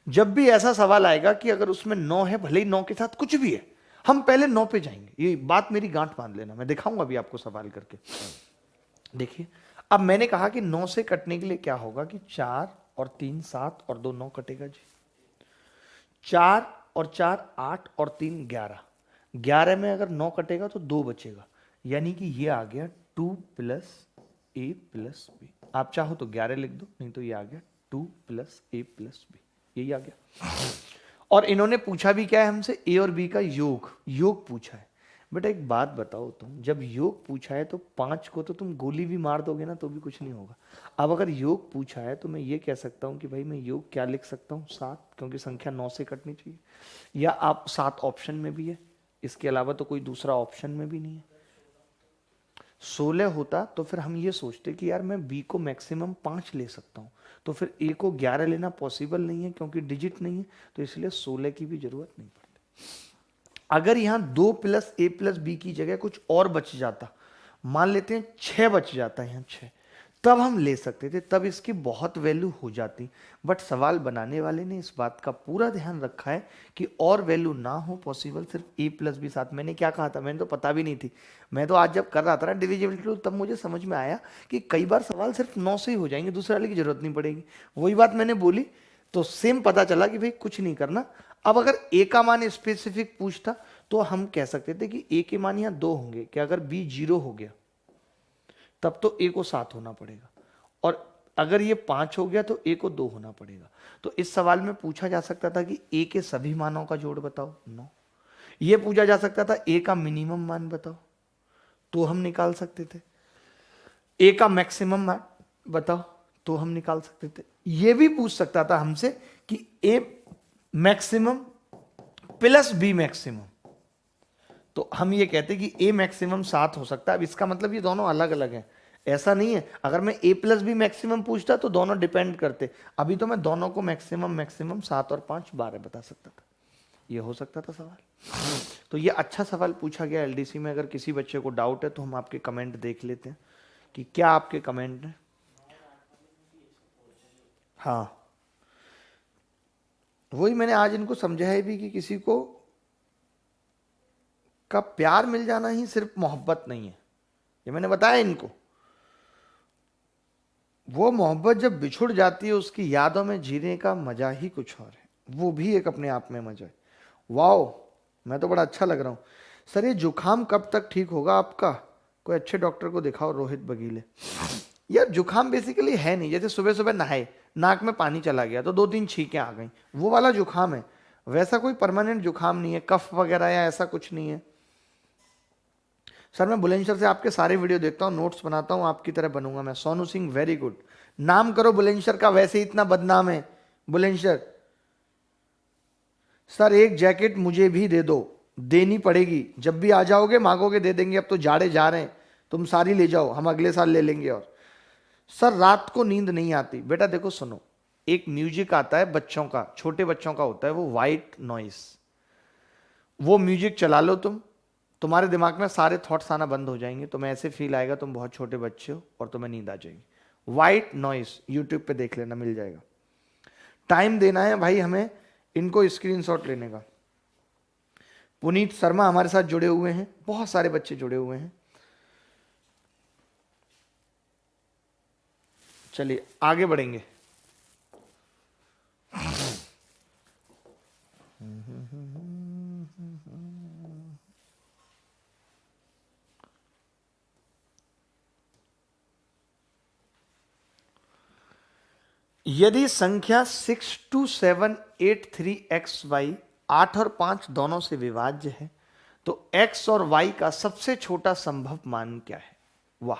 जब भी ऐसा सवाल आएगा कि अगर उसमें 9 है, भले ही 9 के साथ कुछ भी है, हम पहले 9 पे जाएंगे। ये बात मेरी गांठ बांध लेना, मैं दिखाऊंगा अभी आपको सवाल करके। देखिए अब मैंने कहा कि 9 से कटने के लिए क्या होगा कि 4 और 3 7 और 2 9 कटेगा जी। 4 और 4 8 और 3 11, 11 में अगर 9 कटेगा तो 2 बचेगा, यानी कि ये आ गया 2 + A + B। आप चाहो तो 11 लिख दो, नहीं तो ये आ गया 2 + A + B, यही आ गया। और इन्होंने पूछा भी क्या है हमसे, ए और बी का योग, योग पूछा है। बेटा एक बात बताओ, तुम जब योग पूछा है तो 5 को तो तुम गोली भी मार दोगे ना तो भी कुछ नहीं होगा। अब अगर योग पूछा है तो मैं ये कह सकता हूँ कि भाई मैं योग क्या लिख सकता हूँ, 7, क्योंकि संख्या 9 से कटनी चाहिए। या आप 7 ऑप्शन में भी है, इसके अलावा तो कोई दूसरा ऑप्शन में भी नहीं है। 16 होता तो फिर हम ये सोचते कि यार मैं बी को मैक्सिमम 5 ले सकता हूँ, तो फिर ए को 11 लेना पॉसिबल नहीं है क्योंकि डिजिट नहीं है, तो इसलिए 16 की भी जरूरत नहीं पड़ती। अगर यहां 2 प्लस ए प्लस बी की जगह कुछ और बच जाता, मान लेते हैं 6 बच जाता है, यहां 6, तब हम ले सकते थे, तब इसकी बहुत वैल्यू हो जाती। बट सवाल बनाने वाले ने इस बात का पूरा ध्यान रखा है कि और वैल्यू ना हो पॉसिबल, सिर्फ ए प्लस बी साथ। मैंने क्या कहा था, मैंने तो पता भी नहीं थी, मैं तो आज जब कर रहा था ना डिविजिबिलिटी रूल, तब मुझे समझ में आया कि कई बार सवाल सिर्फ 9 से ही हो जाएंगे, दूसरे वाले की जरूरत नहीं पड़ेगी। वही बात मैंने बोली तो सेम पता चला कि भाई कुछ नहीं करना। अब अगर ए का मान स्पेसिफिक पूछता तो हम कह सकते थे कि ए के मान यहां 2 होंगे, कि अगर बी 0 हो गया तब तो ए को 7 होना पड़ेगा, और अगर ये 5 हो गया तो ए को 2 होना पड़ेगा। तो इस सवाल में पूछा जा सकता था कि ए के सभी मानों का जोड़ बताओ, 9। ये पूछा जा सकता था ए का मिनिमम मान बताओ, तो हम निकाल सकते थे। ए का मैक्सिमम मान बताओ, तो हम निकाल सकते थे। ये भी पूछ सकता था हमसे कि ए मैक्सिमम प्लस बी मैक्सिमम, तो हम ये कहते कि ए मैक्सिमम 7 हो सकता है। अब इसका मतलब ये दोनों अलग अलग हैं, ऐसा नहीं है। अगर मैं ए प्लस बी मैक्सिमम पूछता तो दोनों डिपेंड करते, अभी तो मैं दोनों को मैक्सिमम मैक्सिमम 7 और 5 12 बता सकता था। ये हो सकता था सवाल। तो ये अच्छा सवाल पूछा गया एलडीसी में। अगर किसी बच्चे को डाउट है तो हम आपके कमेंट देख लेते हैं कि क्या आपके कमेंट है। हाँ, वही मैंने आज इनको समझाया भी कि किसी को का प्यार मिल जाना ही सिर्फ मोहब्बत नहीं है, ये मैंने बताया इनको। वो मोहब्बत जब बिछुड़ जाती है उसकी यादों में जीने का मजा ही कुछ और है, वो भी एक अपने आप में मजा है। वाओ, मैं तो बड़ा अच्छा लग रहा हूँ। सर ये जुकाम कब तक ठीक होगा आपका, कोई अच्छे डॉक्टर को दिखाओ, रोहित बगीले। यार जुकाम बेसिकली है नहीं, जैसे सुबह सुबह नहाए, नाक में पानी चला गया तो 2-3 छींकें आ गई, वो वाला जुकाम है। वैसा कोई परमानेंट जुकाम नहीं है, कफ वगैरह या ऐसा कुछ नहीं है। सर मैं बुलंदशहर से आपके सारे वीडियो देखता हूँ, नोट्स बनाता हूँ, आपकी तरह बनूंगा मैं। सोनू सिंह वेरी गुड, नाम करो बुलंदशहर का, वैसे ही इतना बदनाम है बुलंदशहर। सर एक जैकेट मुझे भी दे दो, देनी पड़ेगी, जब भी आ जाओगे मांगोगे दे देंगे, अब तो जाड़े जा रहे हैं, तुम सारी ले जाओ, हम अगले साल ले लेंगे। और सर रात को नींद नहीं आती। बेटा देखो सुनो, एक म्यूजिक आता है बच्चों का, छोटे बच्चों का होता है वो वाइट नॉइस, वो म्यूजिक चला लो तुम, तुम्हारे दिमाग में सारे थॉट्स आना बंद हो जाएंगे, तुम्हें ऐसे फील आएगा तुम बहुत छोटे बच्चे हो और तुम्हें नींद आ जाएगी। वाइट नॉइस यूट्यूब पे देख लेना, मिल जाएगा। टाइम देना है भाई हमें इनको स्क्रीनशॉट लेने का। पुनीत शर्मा हमारे साथ जुड़े हुए हैं, बहुत सारे बच्चे जुड़े हुए हैं। चलिए आगे बढ़ेंगे। यदि संख्या 62783xy 8 और 5 दोनों से विभाज्य है तो x और y का सबसे छोटा संभव मान क्या है। वाह,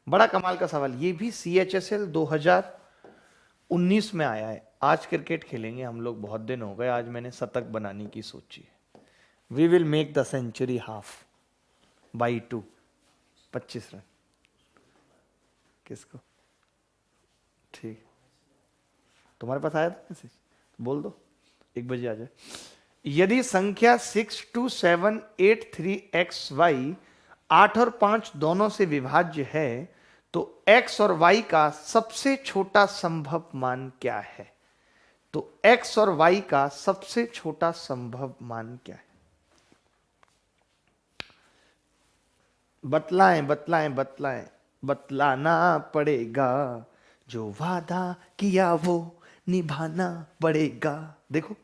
बड़ा कमाल का सवाल। ये भी CHSL 2019 में आया है। आज क्रिकेट खेलेंगे हम लोग, बहुत दिन हो गए, आज मैंने शतक बनाने की सोची है। We will make the century half by 2, 25 run. किसको? ठीक, तुम्हारे पास आया था मैसेज, बोल दो 1 बजे आ जाए। यदि संख्या 62783xy 8 और 5 दोनों से विभाज्य है तो x और y का सबसे छोटा संभव मान क्या है। तो x और y का सबसे छोटा संभव मान क्या है, बतलाएं बतलाएं बतलाएं, बतलाना पड़ेगा, जो वादा किया वो निभाना पड़ेगा। देखो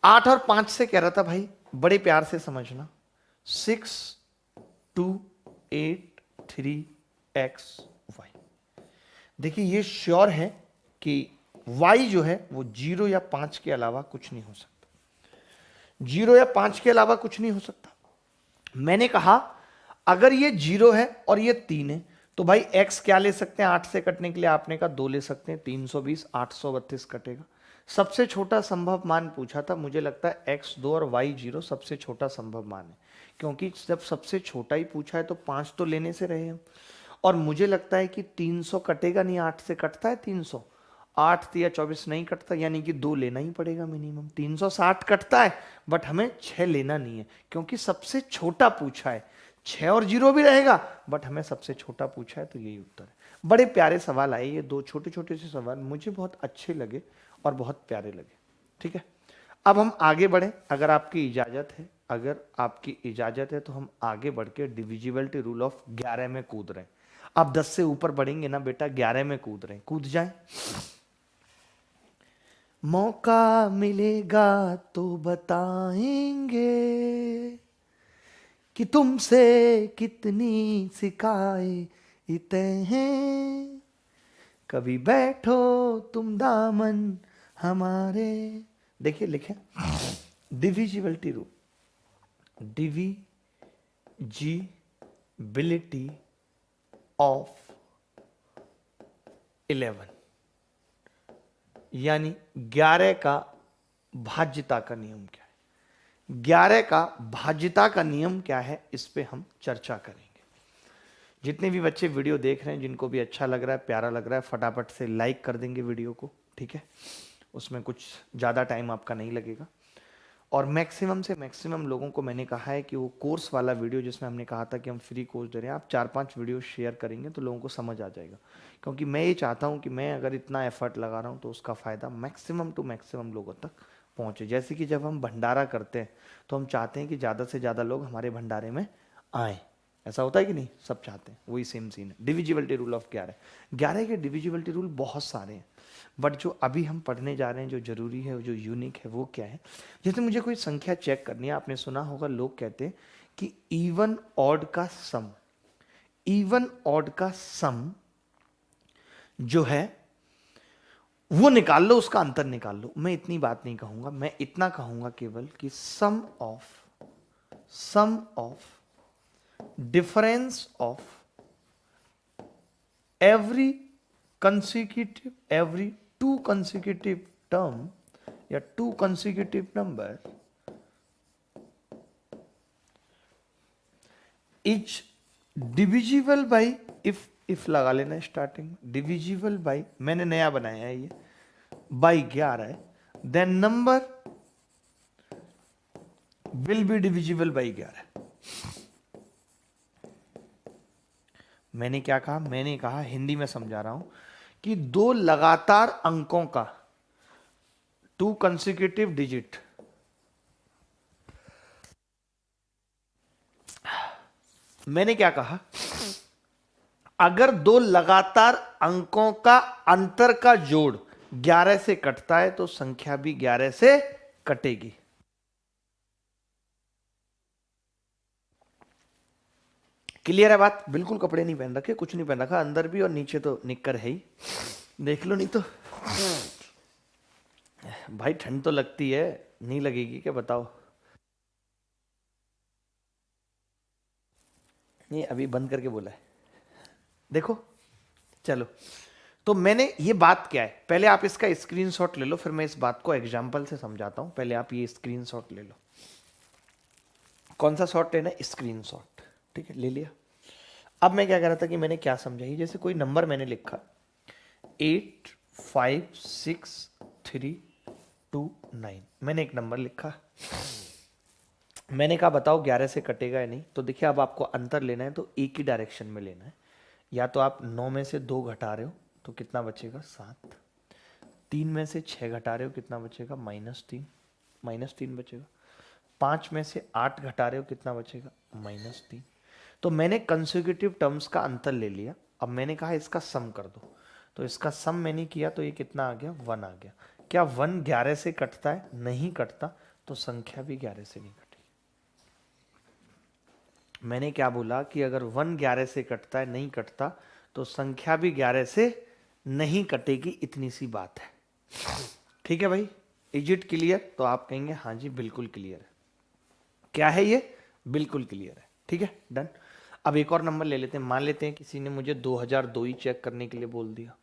8 और 5 से कह रहा था भाई, बड़े प्यार से समझना, 62883xy। देखिए ये श्योर है कि y जो है वो 0 या 5 के अलावा कुछ नहीं हो सकता। 0 या 5 के अलावा कुछ नहीं हो सकता। मैंने कहा अगर ये 0 है और ये 3 है तो भाई x क्या ले सकते हैं 8 से कटने के लिए, आपने कहा 2 ले सकते हैं, 320, 832 कटेगा। सबसे छोटा संभव मान पूछा था, मुझे लगता है x2 और y0 सबसे छोटा संभव मान है, क्योंकि जब सबसे छोटा ही पूछा है तो 5 तो लेने से रहे हम। और मुझे लगता है कि 300 कटेगा नहीं, 8 से कटता है 300, 8 या 24 नहीं कटता, यानी कि 2 लेना ही पड़ेगा मिनिमम। 360 कटता है बट हमें 6 लेना नहीं है, क्योंकि सबसे छोटा पूछा है। 6 और 0 भी रहेगा बट हमें सबसे छोटा पूछा है, तो यही उत्तर है। बड़े प्यारे सवाल आए, ये 2 छोटे छोटे से सवाल मुझे बहुत अच्छे लगे और बहुत प्यारे लगे। ठीक है, अब हम आगे बढ़े, अगर आपकी इजाजत है, अगर आपकी इजाजत है तो हम आगे बढ़ के डिविजिबिलिटी रूल ऑफ 11 में कूद रहे हैं। आप 10 से ऊपर बढ़ेंगे ना बेटा, 11 में कूद रहे हैं, कूद जाए। मौका मिलेगा तो बताएंगे कि तुमसे कितनी शिकायतें हैं, कभी बैठो तुम दामन हमारे। देखिए लिखे डिविजिबिलिटी रूल, डिविजिबिलिटी ऑफ 11 यानी 11 का भाज्यता का नियम क्या है, 11 का भाज्यता का नियम क्या है, इस पे हम चर्चा करेंगे। जितने भी बच्चे वीडियो देख रहे हैं, जिनको भी अच्छा लग रहा है, प्यारा लग रहा है, फटाफट से लाइक कर देंगे वीडियो को। ठीक है, उसमें कुछ ज़्यादा टाइम आपका नहीं लगेगा। और मैक्सिमम से मैक्सिमम लोगों को मैंने कहा है कि वो कोर्स वाला वीडियो जिसमें हमने कहा था कि हम फ्री कोर्स दे रहे हैं, आप 4-5 वीडियो शेयर करेंगे तो लोगों को समझ आ जाएगा। क्योंकि मैं ये चाहता हूँ कि मैं अगर इतना एफर्ट लगा रहा हूँ तो उसका फ़ायदा मैक्सिमम टू मैक्सिमम लोगों तक पहुँचे। जैसे कि जब हम भंडारा करते हैं तो हम चाहते हैं कि ज़्यादा से ज़्यादा लोग हमारे भंडारे में आएँ, ऐसा होता है कि नहीं, सब चाहते हैं। वही सेम सीन है डिविजिबिलिटी रूल ऑफ 11 के डिविजिबिलिटी रूल बहुत सारे हैं, बट जो अभी हम पढ़ने जा रहे हैं, जो जरूरी है, जो यूनिक है, वो क्या है। जैसे मुझे कोई संख्या चेक करनी है, आपने सुना होगा लोग कहते हैं कि इवन ऑड का सम, इवन ऑड का सम जो है वो निकाल लो, उसका अंतर निकाल लो। मैं इतनी बात नहीं कहूंगा, मैं इतना कहूंगा केवल कि सम of difference of every two consecutive term या two consecutive number is divisible by if लगा लेना स्टार्टिंग, divisible by, मैंने नया बनाया है ये, by 11 है, then number will be divisible by 11। मैंने क्या कहा, मैंने कहा, हिंदी में समझा रहा हूं कि 2 लगातार अंकों का, 2 कंसेक्यूटिव डिजिट, मैंने क्या कहा, अगर 2 लगातार अंकों का अंतर का जोड़ 11 से कटता है तो संख्या भी 11 से कटेगी। क्लियर है बात? बिल्कुल कपड़े नहीं पहन रखे, कुछ नहीं पहन रखा, अंदर भी और नीचे तो निक्कर है ही, देख लो। नहीं तो भाई ठंड तो लगती है, नहीं लगेगी क्या बताओ? ये अभी बंद करके बोला है, देखो। चलो, तो मैंने ये बात क्या है, पहले आप इसका स्क्रीनशॉट ले लो, फिर मैं इस बात को एग्जाम्पल से समझाता हूं। पहले आप ये स्क्रीनशॉट ले लो। कौन सा शॉट लेना है? स्क्रीनशॉट। ठीक है, ले लिया। अब मैं क्या कह रहा था कि मैंने क्या समझाई, जैसे कोई नंबर मैंने लिखा 85639, मैंने एक नंबर लिखा, मैंने कहा बताओ 11 से कटेगा या नहीं। तो देखिए, अब आपको अंतर लेना है तो एक ही डायरेक्शन में लेना है। या तो आप 9 में से 2 घटा रहे हो तो कितना बचेगा? 7। 3 में से 6 घटा रहे हो, कितना बचेगा? -3, -3 बचेगा। 5 में से 8 घटा रहे हो, कितना बचेगा? -3। तो मैंने कंसेक्यूटिव टर्म्स का अंतर ले लिया। अब मैंने कहा इसका सम कर दो, तो इसका सम मैंने किया तो ये कितना आ गया? 1 आ गया। क्या 1 11 से कटता है? नहीं कटता, तो संख्या भी 11 से नहीं कटेगी। मैंने क्या बोला कि अगर 1 11 से कटता है, नहीं कटता, तो संख्या भी 11 से नहीं कटेगी, इतनी सी बात है। ठीक है भाई, इज इट क्लियर? तो आप कहेंगे हाँ जी बिल्कुल क्लियर है। क्या है ये? बिल्कुल क्लियर है। ठीक है, डन। अब एक और नंबर ले लेते हैं। मान लेते हैं किसी ने मुझे 2002 ही चेक करने के लिए बोल दिया,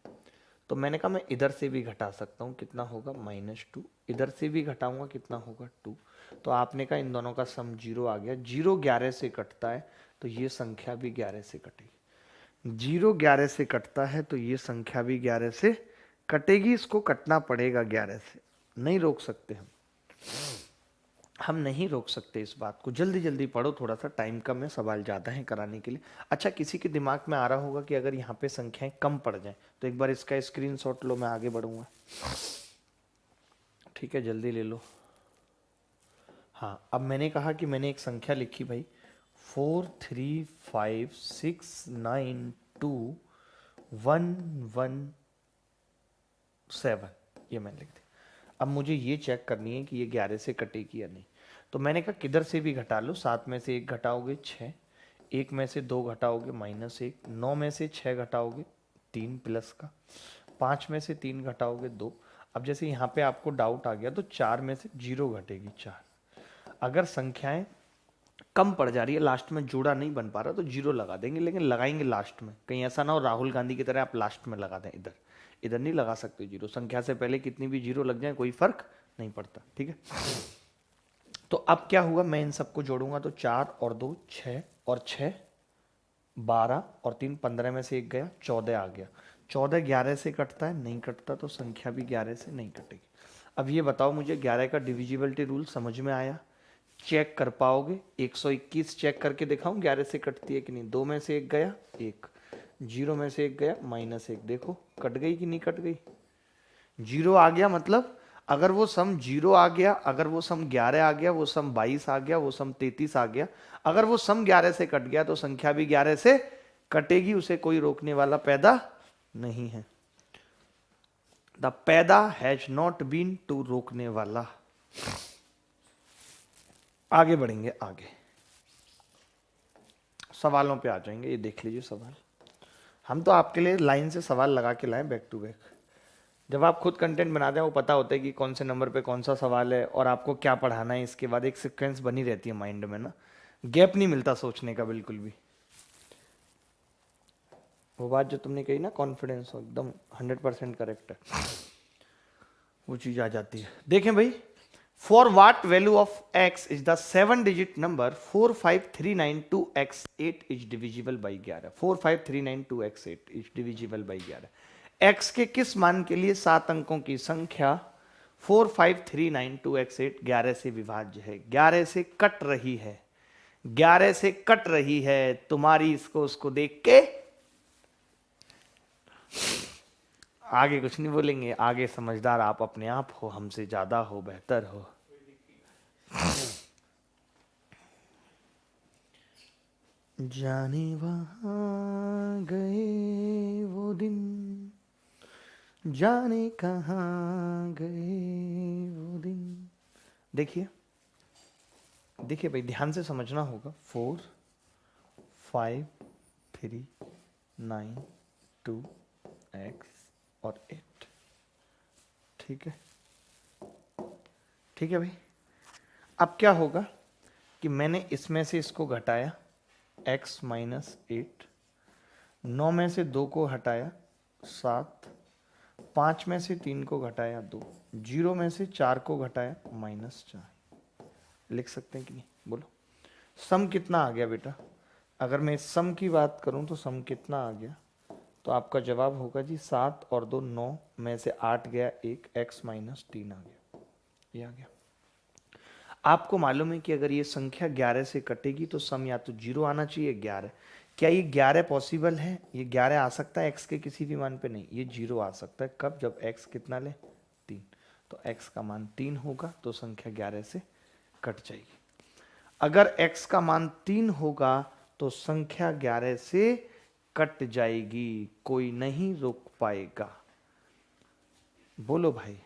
तो मैंने कहा मैं इधर से भी घटा सकता हूँ, कितना होगा -2, इधर से भी घटाऊंगा, कितना होगा 2। तो आपने कहा इन दोनों का सम 0 आ गया। 0 11 से कटता है तो ये संख्या भी 11 से कटेगी। 0 11 से कटता है तो ये संख्या भी 11 से कटेगी। इसको कटना पड़ेगा 11 से, नहीं रोक सकते हम नहीं रोक सकते इस बात को। जल्दी जल्दी पढ़ो, थोड़ा सा टाइम कम है, सवाल ज़्यादा है कराने के लिए। अच्छा, किसी के दिमाग में आ रहा होगा कि अगर यहाँ पे संख्याएं कम पड़ जाएं तो एक बार इसका स्क्रीनशॉट लो, मैं आगे बढ़ूंगा। ठीक है, जल्दी ले लो। हाँ, अब मैंने कहा कि मैंने एक संख्या लिखी भाई 435692117, ये मैंने लिख दी। अब मुझे ये चेक करनी है कि ये 11 से कटेगी या नहीं। तो मैंने कहा किधर से भी घटा लो, 7 में से 1 घटाओगे 6, 1 में से 2 घटाओगे -1, 9 में से 6 घटाओगे 3 प्लस का, 5 में से 3 घटाओगे 2। अब जैसे यहाँ पे आपको डाउट आ गया तो 4 में से 0 घटेगी 4। अगर संख्याएं कम पड़ जा रही है, लास्ट में जोड़ा नहीं बन पा रहा, तो 0 लगा देंगे, लेकिन लगाएंगे लास्ट में। कहीं ऐसा ना हो राहुल गांधी की तरह आप लास्ट में लगा दें, इधर इधर नहीं लगा सकते 0। संख्या से पहले कितनी भी 0 लग जाए कोई फर्क नहीं पड़ता। ठीक है, तो अब क्या हुआ, मैं इन सबको जोड़ूंगा तो 4 और 2 6 और 6 12 और 3 15 में से 1 गया, 14 आ गया। 14 11 से कटता है? नहीं कटता, तो संख्या भी 11 से नहीं कटेगी। अब ये बताओ मुझे, 11 का डिविजिबिलिटी रूल समझ में आया? चेक कर पाओगे? 121 चेक करके दिखाऊं 11 से कटती है कि नहीं? 2 में से 1 गया 1, 0 में से 1 गया -1, देखो कट गई कि नहीं कट गई? 0 आ गया, मतलब अगर वो सम 0 आ गया, अगर वो सम 11 आ गया, वो सम 22 आ गया, वो सम 33 आ गया, अगर वो सम 11 से कट गया तो संख्या भी 11 से कटेगी, उसे कोई रोकने वाला पैदा नहीं है। द पैदा हैज नॉट बीन टू रोकने वाला। आगे बढ़ेंगे, आगे सवालों पे आ जाएंगे। ये देख लीजिए सवाल, हम तो आपके लिए लाइन से सवाल लगा के लाए बैक टू बैक। जब आप खुद कंटेंट बनाते हैं वो पता होता है कि कौन से नंबर पे कौन सा सवाल है और आपको क्या पढ़ाना है। इसके बाद एक सीक्वेंस बनी रहती है माइंड में ना, गैप नहीं मिलता सोचने का बिल्कुल भी। वो बात जो तुमने कही ना, कॉन्फिडेंस हो, एकदम 100% करेक्ट है, वो चीज आ जाती है। देखें भाई, for watt value of x is the 7 digit number 45392x8 is divisible by 11। 45392x8 is divisible by 11। x के किस मान के लिए 7 अंकों की संख्या 45392x8 11 से विभाज्य है? 11 से कट रही है, 11 से कट रही है। तुम्हारी इसको उसको देख के आगे कुछ नहीं बोलेंगे, आगे समझदार आप अपने आप हो, हमसे ज्यादा हो, बेहतर हो। जाने वहां गए वो दिन, जाने कहां गए वो दिन। देखिए देखिए भाई, ध्यान से समझना होगा। 4 5 3 9 2 x और 8। ठीक है, ठीक है भाई। अब क्या होगा कि मैंने इसमें से इसको घटाया x -8, 9 में से 2 को हटाया 7, 5 में से 3 को घटाया 2, 0 में से 4 को घटाया -4। लिख सकते हैं कि नहीं, बोलो? सम कितना आ गया बेटा? अगर मैं इस सम की बात करूं तो सम कितना आ गया? तो आपका जवाब होगा जी 7 और 2 9 में से 8 गया 1, x -3 आ गया, ये आ गया। आपको मालूम है कि अगर ये संख्या 11 से कटेगी तो सम या तो 0 आना चाहिए 11। क्या ये 11 पॉसिबल है? ये 11 आ सकता है x के किसी भी मान पे? नहीं, ये 0 आ सकता है। कब? जब x कितना ले 3, तो x का मान 3 होगा तो संख्या 11 से कट जाएगी। अगर x का मान 3 होगा तो संख्या 11 से कट जाएगी, कोई नहीं रोक पाएगा। बोलो भाई।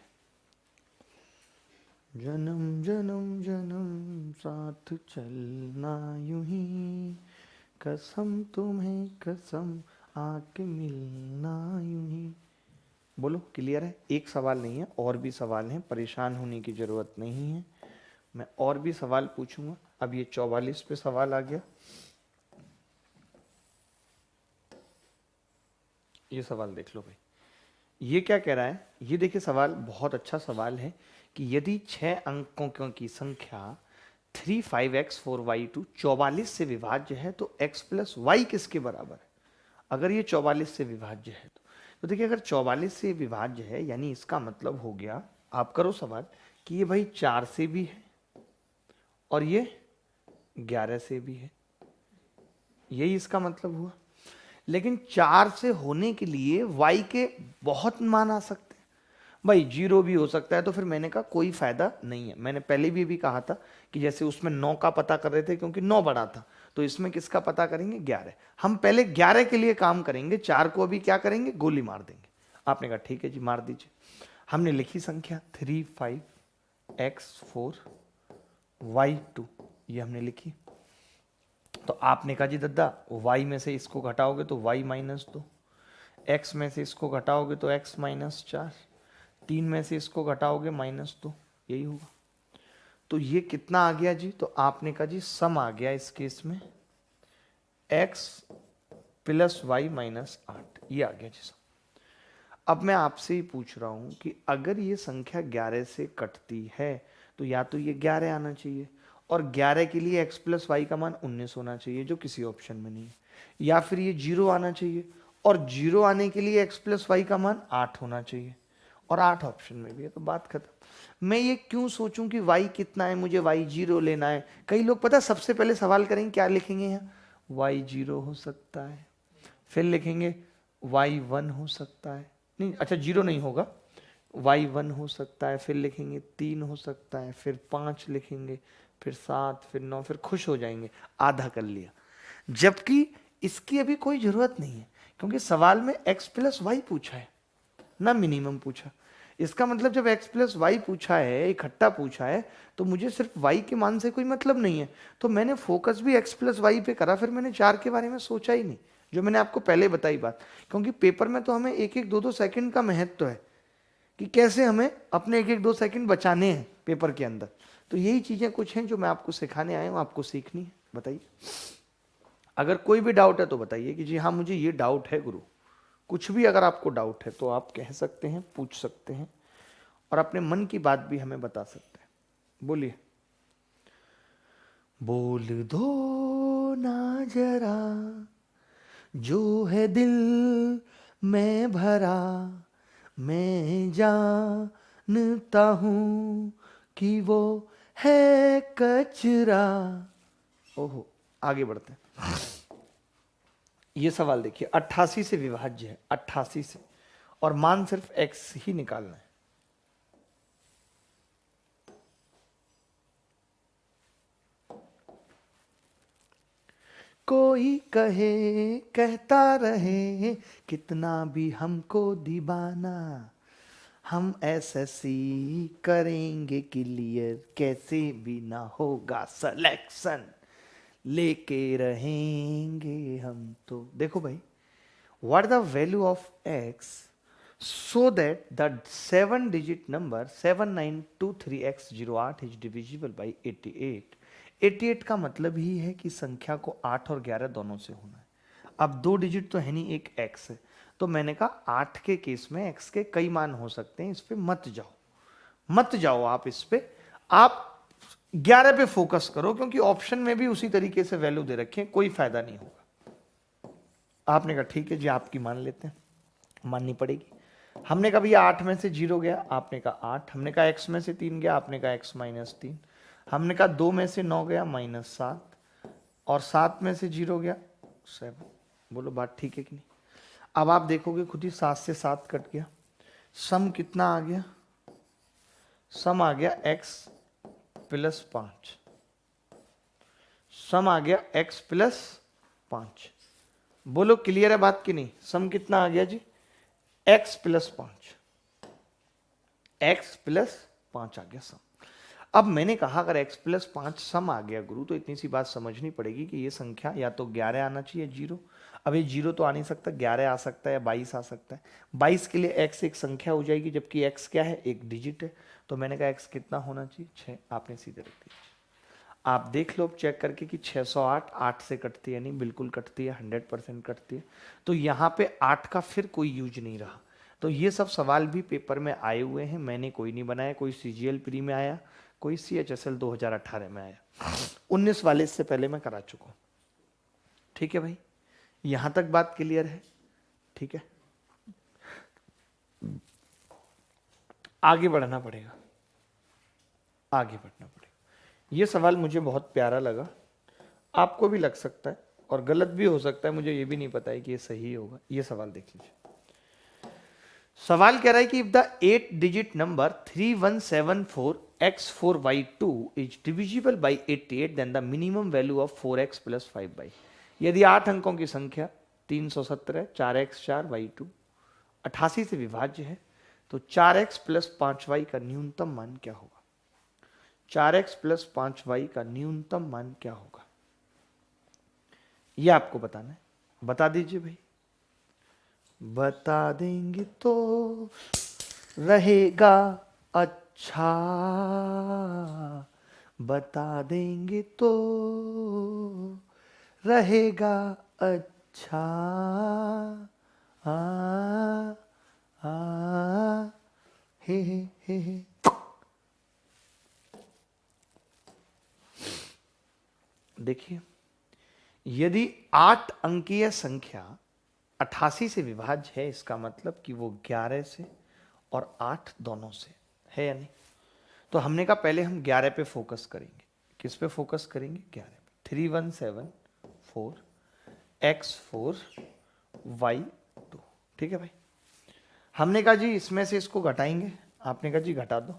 जन्म जन्म जन्म साथ चलना यूं ही, कसम तुम्हें कसम आके मिलना यूं ही। बोलो क्लियर है? एक सवाल नहीं है, और भी सवाल हैं, परेशान होने की जरूरत नहीं है, मैं और भी सवाल पूछूंगा। अब ये 44 पे सवाल आ गया। ये सवाल देख लो भाई, ये क्या कह रहा है, ये देखिए सवाल बहुत अच्छा सवाल है कि यदि 6 अंकों की संख्या 3 5x 4y2 44 से विभाज्य है तो x प्लस वाई किसके बराबर है? अगर ये 44 से विभाज्य है तो देखिए अगर 44 से विभाज्य है यानी इसका मतलब हो गया, आप करो सवाल कि ये भाई 4 से भी है और ये 11 से भी है, यही इसका मतलब हुआ। लेकिन 4 से होने के लिए y के बहुत मान आ सकते हैं भाई, 0 भी हो सकता है, तो फिर मैंने कहा कोई फायदा नहीं है। मैंने पहले भी कहा था कि जैसे उसमें 9 का पता कर रहे थे क्योंकि 9 बड़ा था, तो इसमें किसका पता करेंगे? 11। हम पहले 11 के लिए काम करेंगे, 4 को अभी क्या करेंगे? गोली मार देंगे। आपने कहा ठीक है जी मार दीजिए। हमने लिखी संख्या 3 5x 4y2, ये हमने लिखी। तो आपने कहा जी दद्दा y में से इसको घटाओगे तो y माइनस 2, x में से इसको घटाओगे तो x माइनस 4, 3 में से इसको घटाओगे -2, यही होगा। तो ये कितना आ गया जी? तो आपने कहा जी सम आ गया इस केस में x प्लस वाई माइनस 8, ये आ गया जी सम। अब मैं आपसे ही पूछ रहा हूं कि अगर ये संख्या 11 से कटती है तो या तो ये 11 आना चाहिए, और 11 के लिए x प्लस वाई का मान 19 होना चाहिए जो किसी ऑप्शन में नहीं है, या फिर ये 0 आना चाहिए और 0 आने के लिए x प्लस वाई का मान 8 होना चाहिए, और 8 ऑप्शन में भी है, तो बात खत्म। मैं ये क्यों सोचूं कि y कितना है, मुझे y 0 लेना है। कई लोग पता सबसे पहले सवाल करेंगे क्या लिखेंगे, यहाँ y 0 हो सकता है, फिर लिखेंगे y 1 हो सकता है, नहीं अच्छा 0 नहीं होगा, y 1 हो सकता है, फिर लिखेंगे 3 हो सकता है, फिर 5 लिखेंगे, फिर 7, फिर 9, फिर खुश हो जाएंगे आधा कर लिया। जबकि इसकी अभी कोई जरूरत नहीं है क्योंकि सवाल में x प्लस वाई पूछा है ना मिनिमम पूछा। इसका मतलब जब x प्लस वाई पूछा है, इकट्ठा पूछा है, तो मुझे सिर्फ y के मान से कोई मतलब नहीं है, तो मैंने फोकस भी x प्लस वाई पे करा, फिर मैंने 4 के बारे में सोचा ही नहीं, जो मैंने आपको पहले बताई बात। क्योंकि पेपर में तो हमें 1 1 2 2 सेकंड का महत्व है कि कैसे हमें अपने 1 1 2 सेकंड बचाने हैं पेपर के अंदर। तो यही चीजें कुछ हैं जो मैं आपको सिखाने आया हूं, आपको सीखनी है। बताइए, अगर कोई भी डाउट है तो बताइए कि जी हाँ मुझे ये डाउट है गुरु। कुछ भी अगर आपको डाउट है तो आप कह सकते हैं, पूछ सकते हैं, और अपने मन की बात भी हमें बता सकते हैं। बोलिए। बोल दो ना जरा जो है दिल में भरा, मैं जानता हूं कि वो है कचरा। ओहो, आगे बढ़ते हैं। ये सवाल देखिए 88 से विभाज्य है, 88 से, और मान सिर्फ x ही निकालना है। कोई कहे कहता रहे कितना भी हमको दीवाना, हम एसएससी करेंगे क्लियर, कैसे भी ना होगा सिलेक्शन, लेके रहेंगे हम तो। देखो भाई, what the value of x so that the 7-digit number 7923x08 is divisible by 88। 88 का मतलब ही है कि संख्या को 8 और 11 दोनों से होना है। अब 2 डिजिट तो है नहीं, एक x है, तो मैंने कहा 8 के केस में x के कई मान हो सकते हैं, इस पे मत जाओ आप इस पे, आप 11 पे फोकस करो, क्योंकि ऑप्शन में भी उसी तरीके से वैल्यू दे रखे हैं, कोई फायदा नहीं होगा। आपने कहा ठीक है जी आपकी मान लेते हैं, माननी पड़ेगी। हमने कहा भैया 8 में से 0 गया, आपने कहा 8, हमने कहा x में से 3 गया, आपने कहा x माइनस 3, हमने कहा 2 में से 9 गया -7, और 7 में से 0 गया 7। बोलो बात ठीक है कि नहीं? अब आप देखोगे खुद ही 7 से 7 कट गया, सम कितना आ गया? सम आ गया x प्लस 5, सम आ गया x प्लस 5। बोलो क्लियर है बात कि नहीं? सम कितना आ गया जी? x प्लस 5, x प्लस 5 आ गया सम। अब मैंने कहा अगर x प्लस 5 सम आ गया गुरु, तो इतनी सी बात समझनी पड़ेगी कि ये संख्या या तो 11 आना चाहिए 0। अब ये 0 तो आ नहीं सकता, 11 आ सकता है या 22 आ सकता है। 22 के लिए x एक संख्या हो जाएगी, जबकि x क्या है, एक डिजिट है। तो मैंने कहा x कितना होना चाहिए, 6। आपने सीधे रख दिया। आप देख लो चेक करके कि 608 8 से कटती है, नहीं बिल्कुल कटती है, 100% कटती है। तो यहाँ पे 8 का फिर कोई यूज नहीं रहा। तो ये सब सवाल भी पेपर में आए हुए हैं, मैंने कोई नहीं बनाया। कोई CGL प्री में आया, कोई CHSL 2018 में आया। 19 वाले इससे पहले मैं करा चुका हूं। ठीक है भाई, यहां तक बात क्लियर है? ठीक है, आगे बढ़ना पड़ेगा, आगे बढ़ना पड़ेगा। ये सवाल मुझे बहुत प्यारा लगा, आपको भी लग सकता है और गलत भी हो सकता है, मुझे ये भी नहीं पता है कि ये सही होगा। ये सवाल देख लीजिए। सवाल कह रहा है कि if the 8 digit number 3174x4y2 is divisible by 88, then the minimum value of 4x plus 5y। यदि 8 अंकों की संख्या 317 4x4y2 88 से विभाज्य है, तो 4x प्लस 5y का न्यूनतम मान क्या होगा? 4x प्लस 5y का न्यूनतम मान क्या होगा, यह आपको बताना है। बता दीजिए भाई। बता देंगे तो रहेगा अच्छा, बता देंगे तो रहेगा अच्छा। आ, आ, हे। देखिए, यदि 8 अंकीय संख्या 88 से विभाज्य है, इसका मतलब कि वो 11 से और 8 दोनों से है या नहीं? तो हमने कहा पहले हम 11 पे फोकस करेंगे। किस पे फोकस करेंगे? 11 पे। 3174 x4 y2। ठीक है भाई। हमने कहा जी इसमें से इसको घटाएंगे, आपने कहा जी घटा दो।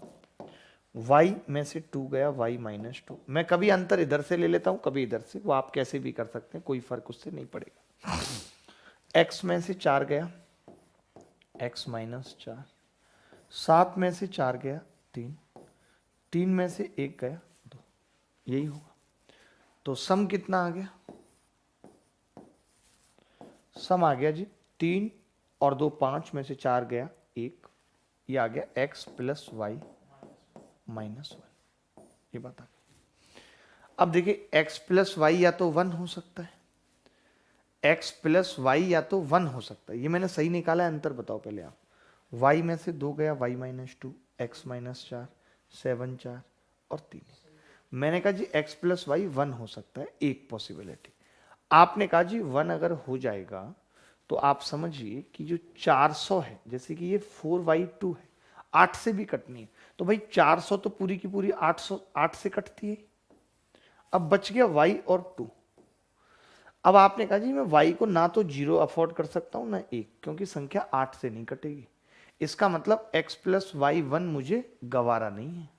y में से 2 गया, y माइनस 2। मैं कभी अंतर इधर से ले लेता हूं, कभी इधर से, वो आप कैसे भी कर सकते हैं, कोई फर्क उससे नहीं पड़ेगा। x में से 4 गया, x माइनस 4। 7 में से 4 गया 3, 3 में से 1 गया 2, यही होगा। तो सम कितना आ गया? सम आ गया जी 3 और 2 5 में से 4 गया 1, ये आ गया x प्लस वाई माइनस 1। ये बात आ गई। अब देखिए x प्लस वाई या तो 1 हो सकता है, x प्लस वाई या तो 1 हो सकता है। ये मैंने सही निकाला है, अंतर बताओ पहले आप। y में से 2 गया, y माइनस 2, x माइनस 4, 7 4 और 3। मैंने कहा जी x प्लस वाई 1 हो सकता है, एक पॉसिबिलिटी। आपने कहा जी 1 अगर हो जाएगा तो आप समझिए कि जो 400 है, जैसे कि ये 4y2 है, 8 से भी कटनी है, तो भाई 400 तो पूरी की पूरी 8 से कटती है। अब बच गया y और 2। अब आपने कहा जी मैं y को ना तो 0 अफोर्ड कर सकता हूं ना 1, क्योंकि संख्या 8 से नहीं कटेगी। इसका मतलब x प्लस वाई 1 मुझे गवारा नहीं है।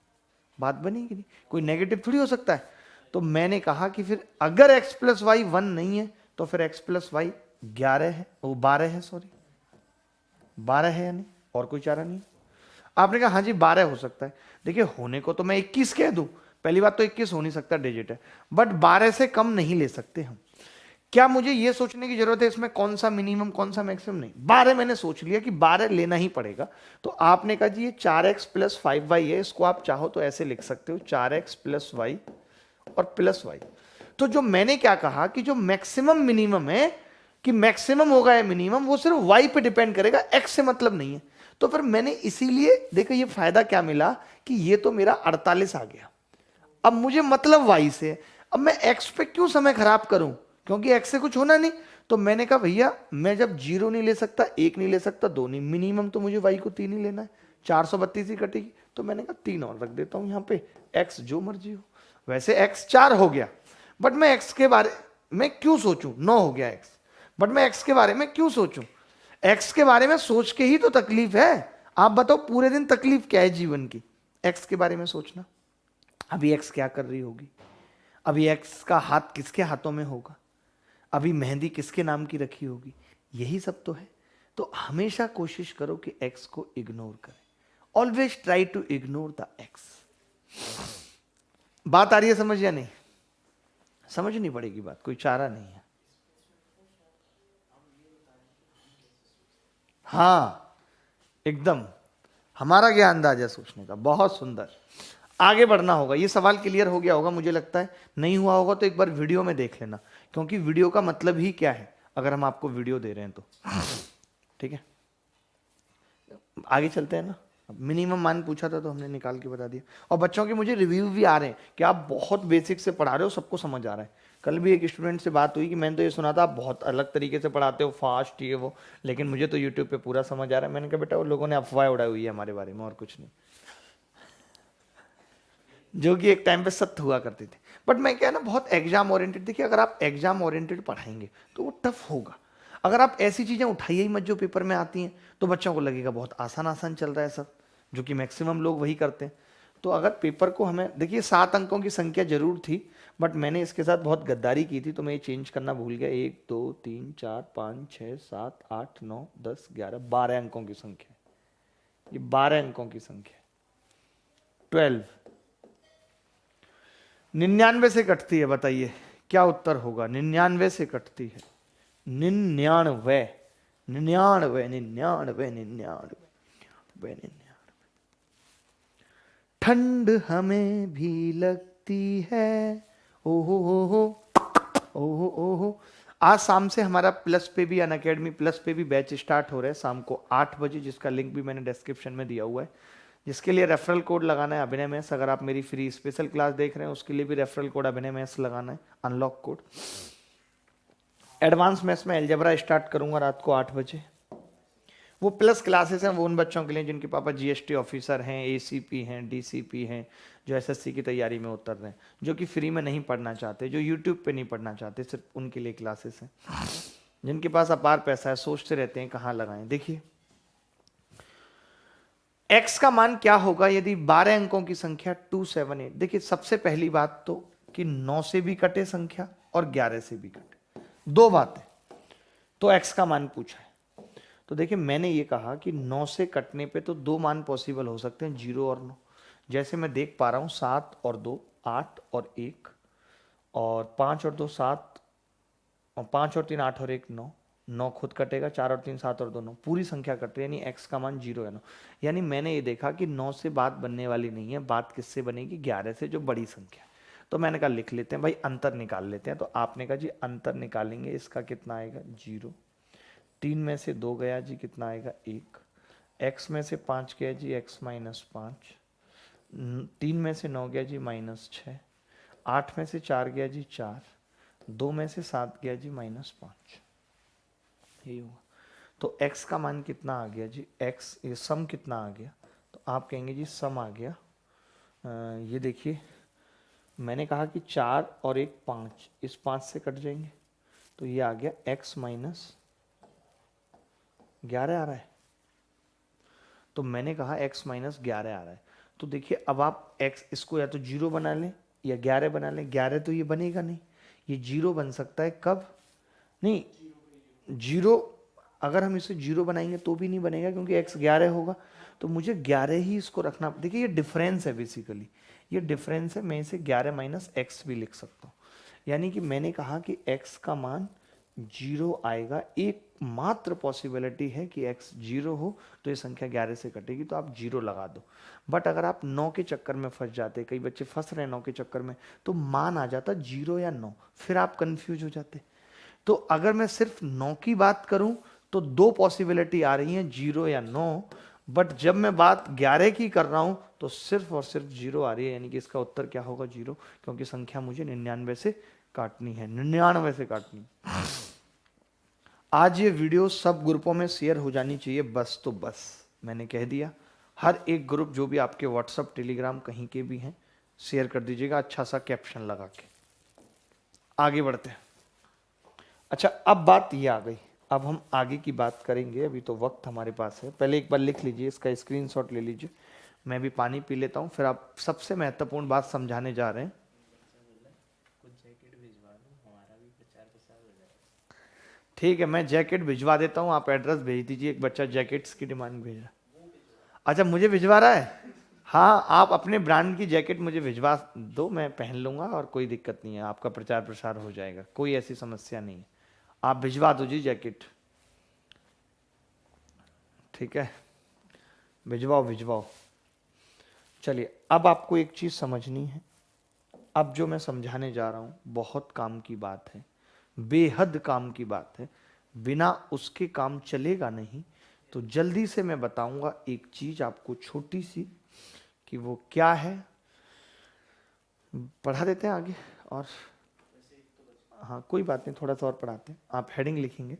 बात बनेगी नहीं, कोई नेगेटिव थोड़ी हो सकता है। तो मैंने कहा कि फिर अगर x प्लस वाई 1 नहीं है तो फिर x प्लस वाई 11 है, वो 12 है, सॉरी 12 है या नहीं, और कोई चारा नहीं। आपने कहा हाँ जी 12 हो सकता है। देखिए होने को तो मैं 21 कह दूं, पहली बात तो 21 हो नहीं सकता, डिजिट है, बट 12 से कम नहीं ले सकते हम। क्या मुझे यह सोचने की जरूरत है इसमें कौन सा मिनिमम कौन सा मैक्सिमम? नहीं, 12 मैंने सोच लिया कि 12 लेना ही पड़ेगा। तो आपने कहा जी ये 4x प्लस 5y है, इसको आप चाहो तो ऐसे लिख सकते हो 4x प्लस वाई और प्लस वाई। तो जो मैंने क्या कहा कि जो मैक्सिमम मिनिमम है, कि मैक्सिमम होगा या मिनिमम, वो सिर्फ y पे डिपेंड करेगा, x से मतलब नहीं है। तो फिर मैंने इसीलिए देखो ये फायदा क्या मिला कि ये तो मेरा 48 आ गया। अब मुझे मतलब y से, अब मैं x पे क्यों समय खराब करूं, क्योंकि x से कुछ होना नहीं। तो मैंने कहा भैया मैं जब 0 नहीं ले सकता, 1 नहीं ले सकता, 2 नहीं, मिनिमम तो मुझे y को 3 ही लेना है, 432 ही कटेगी। तो मैंने कहा 3 और रख देता हूं यहां पे, x जो मर्जी हो। वैसे x 4 हो गया, बट मैं x के बारे में क्यों सोचूं? 9 हो गया x, बट मैं x के बारे में क्यों सोचूं? x के बारे में सोच के ही तो तकलीफ है। आप बताओ पूरे दिन तकलीफ क्या है जीवन की? x के बारे में सोचना। अभी x क्या कर रही होगी, अभी x का हाथ किसके हाथों में होगा, अभी मेहंदी किसके नाम की रखी होगी, यही सब तो है। तो हमेशा कोशिश करो कि x को इग्नोर करें। Always try to ignore the x। बात आ रही है समझ या नहीं? समझनी पड़ेगी बात, कोई चारा नहीं है। हाँ एकदम, हमारा क्या अंदाज है सोचने का, बहुत सुंदर। आगे बढ़ना होगा। ये सवाल क्लियर हो गया होगा मुझे लगता है, नहीं हुआ होगा तो एक बार वीडियो में देख लेना, क्योंकि वीडियो का मतलब ही क्या है अगर हम आपको वीडियो दे रहे हैं तो। ठीक है, आगे चलते हैं ना। मिनिमम मान पूछा था तो हमने निकाल के बता दिया। और बच्चों के मुझे रिव्यू भी आ रहे हैं कि आप बहुत बेसिक से पढ़ा रहे हो, सबको समझ आ रहा है। कल भी एक स्टूडेंट से बात हुई कि मैंने तो ये सुना था आप बहुत अलग तरीके से पढ़ाते हो, फास्ट ये वो, लेकिन मुझे तो यूट्यूब पे पूरा समझ आ रहा है। मैंने कहा बेटा वो लोगों ने अफवाह उड़ाई हुई है हमारे बारे में और कुछ नहीं, जो कि एक टाइम पे सत्य हुआ करती थी। बट मैं क्या है ना, बहुत एग्जाम ओरिएंटेड, देखिए अगर आप एग्जाम ओरिएंटेड पढ़ाएंगे तो वो टफ होगा। अगर आप ऐसी चीजें उठाइए ही मत जो पेपर में आती हैं, तो बच्चों को लगेगा बहुत आसान आसान चल रहा है सब, जो कि मैक्सिमम लोग वही करते हैं। तो अगर पेपर को हमें, देखिए 7 अंकों की संख्या जरूर थी, बट मैंने इसके साथ बहुत गद्दारी की थी तो मैं ये चेंज करना भूल गया। 1 2 3 4 5 6 7 8 9 10 11 12 अंकों की संख्या, ये 12 अंकों की संख्या। 12 99 से कटती है, बताइए क्या उत्तर होगा? 99 से कटती है, 99 99 99 99 99। ठंड हमें भी लगती है, ओहो ओहो ओहो ओहो। आज शाम से हमारा प्लस पे भी, अनअकैडमी प्लस पे भी बैच स्टार्ट हो रहा है शाम को 8 बजे, जिसका लिंक भी मैंने डिस्क्रिप्शन में दिया हुआ है। जिसके लिए रेफरल कोड लगाना है अभिनय मैथ्स। अगर आप मेरी फ्री स्पेशल क्लास देख रहे हैं उसके लिए भी रेफरल कोड अभिनय मैथ्स लगाना है, अनलॉक कोड। एडवांस मैथ्स में अलजेब्रा स्टार्ट करूंगा रात को 8 बजे। वो प्लस क्लासेस हैं वो उन बच्चों के लिए जिनके पापा जीएसटी ऑफिसर हैं, एसीपी हैं, डीसीपी हैं, जो एसएससी की तैयारी में उतर रहे हैं, जो कि फ्री में नहीं पढ़ना चाहते, जो यूट्यूब पे नहीं पढ़ना चाहते, सिर्फ उनके लिए क्लासेस हैं। जिनके पास अपार पैसा है, सोचते रहते हैं कहाँ लगाएं। देखिए x का मान क्या होगा यदि 12 अंकों की संख्या 278। देखिए सबसे पहली बात तो कि 9 से भी कटे संख्या और 11 से भी कटे, दो बातें। तो x का मान पूछा है, तो देखिए मैंने ये कहा कि 9 से कटने पे तो दो मान पॉसिबल हो सकते हैं, 0 और 9। जैसे मैं देख पा रहा हूं 7 और 2 8 और 1, और 5 और 2 7, और 5 और 3 8 और 1 9, 9 खुद कटेगा, 4 और 3 7 और 2 9, पूरी संख्या कट रही है, यानी x का मान 0 है 9। यानी मैंने ये देखा कि 9 से बात बनने वाली नहीं है, बात किससे बनेगी? 11 से, जो बड़ी संख्या है। तो मैंने कहा लिख लेते हैं भाई, अंतर निकाल लेते हैं। तो आपने कहा जी अंतर निकालेंगे, इसका कितना आएगा? 0। 3 में से 2 गया जी, कितना आएगा? 1। x में से 5 गया जी, x माइनस 5। 3 में से 9 गया जी, माइनस 6। 8 में से 4 गया जी, 4। 2 में से 7 गया जी, माइनस 5। यही हुआ। तो x का मान कितना आ गया जी? x ये सम कितना आ गया? तो आप कहेंगे जी सम आ गया, ये देखिए मैंने कहा कि 4 और 1 5, इस 5 से कट जाएंगे, तो ये आ गया x माइनस 11 आ रहा है। तो मैंने कहा x माइनस 11 आ रहा है। तो देखिए अब आप x इसको या तो 0 बना लें या 11 बना लें। 11 तो ये बनेगा नहीं, ये 0 बन सकता है कब? नहीं, 0 अगर हम इसे 0 बनाएंगे तो भी नहीं बनेगा, क्योंकि x 11 होगा। तो मुझे 11 ही इसको रखना। देखिए ये डिफरेंस है, बेसिकली ये डिफरेंस है। मैं इसे 11 माइनस एक्स भी लिख सकता हूँ। यानी कि मैंने कहा कि x का मान 0 आएगा। एक मात्र पॉसिबिलिटी है कि x 0 हो तो ये संख्या 11 से कटेगी, तो आप 0 लगा दो। बट अगर आप 9 के चक्कर में फंस जाते, कई बच्चे फंस रहे हैं 9 के चक्कर में, तो मान आ जाता 0 या 9, फिर आप कंफ्यूज हो जाते। तो अगर मैं सिर्फ 9 की बात करूं तो दो पॉसिबिलिटी आ रही हैं, 0 या 9। बट जब मैं बात 11 की कर रहा हूं तो सिर्फ और सिर्फ 0 आ रही है, यानी कि इसका उत्तर क्या होगा? 0, क्योंकि संख्या मुझे 99 से काटनी है, 99 से काटनी। आज ये वीडियो सब ग्रुपों में शेयर हो जानी चाहिए, बस तो बस मैंने कह दिया। हर एक ग्रुप जो भी आपके व्हाट्सएप टेलीग्राम कहीं के भी हैं, शेयर कर दीजिएगा अच्छा सा कैप्शन लगा के। आगे बढ़ते हैं। अच्छा अब बात ये आ गई, अब हम आगे की बात करेंगे। अभी तो वक्त हमारे पास है, पहले एक बार लिख लीजिए, इसका स्क्रीनशॉट ले लीजिए। मैं भी पानी पी लेता हूँ, फिर आप सबसे महत्वपूर्ण बात समझाने जा रहे हैं। ठीक है, मैं जैकेट भिजवा देता हूँ, आप एड्रेस भेज दीजिए। एक बच्चा जैकेट्स की डिमांड भेज रहा है। अच्छा मुझे भिजवा रहा है, हाँ, आप अपने ब्रांड की जैकेट मुझे भिजवा दो, मैं पहन लूंगा और कोई दिक्कत नहीं है, आपका प्रचार प्रसार हो जाएगा, कोई ऐसी समस्या नहीं है। आप भिजवा दो जी जैकेट, ठीक है, भिजवाओ भिजवाओ। चलिए, अब आपको एक चीज़ समझनी है। अब जो मैं समझाने जा रहा हूँ बहुत काम की बात है, बेहद काम की बात है, बिना उसके काम चलेगा नहीं। तो जल्दी से मैं बताऊंगा एक चीज़ आपको छोटी सी, कि वो क्या है। पढ़ा देते हैं आगे, और हाँ कोई बात नहीं, थोड़ा सा और पढ़ाते हैं। आप हेडिंग लिखेंगे,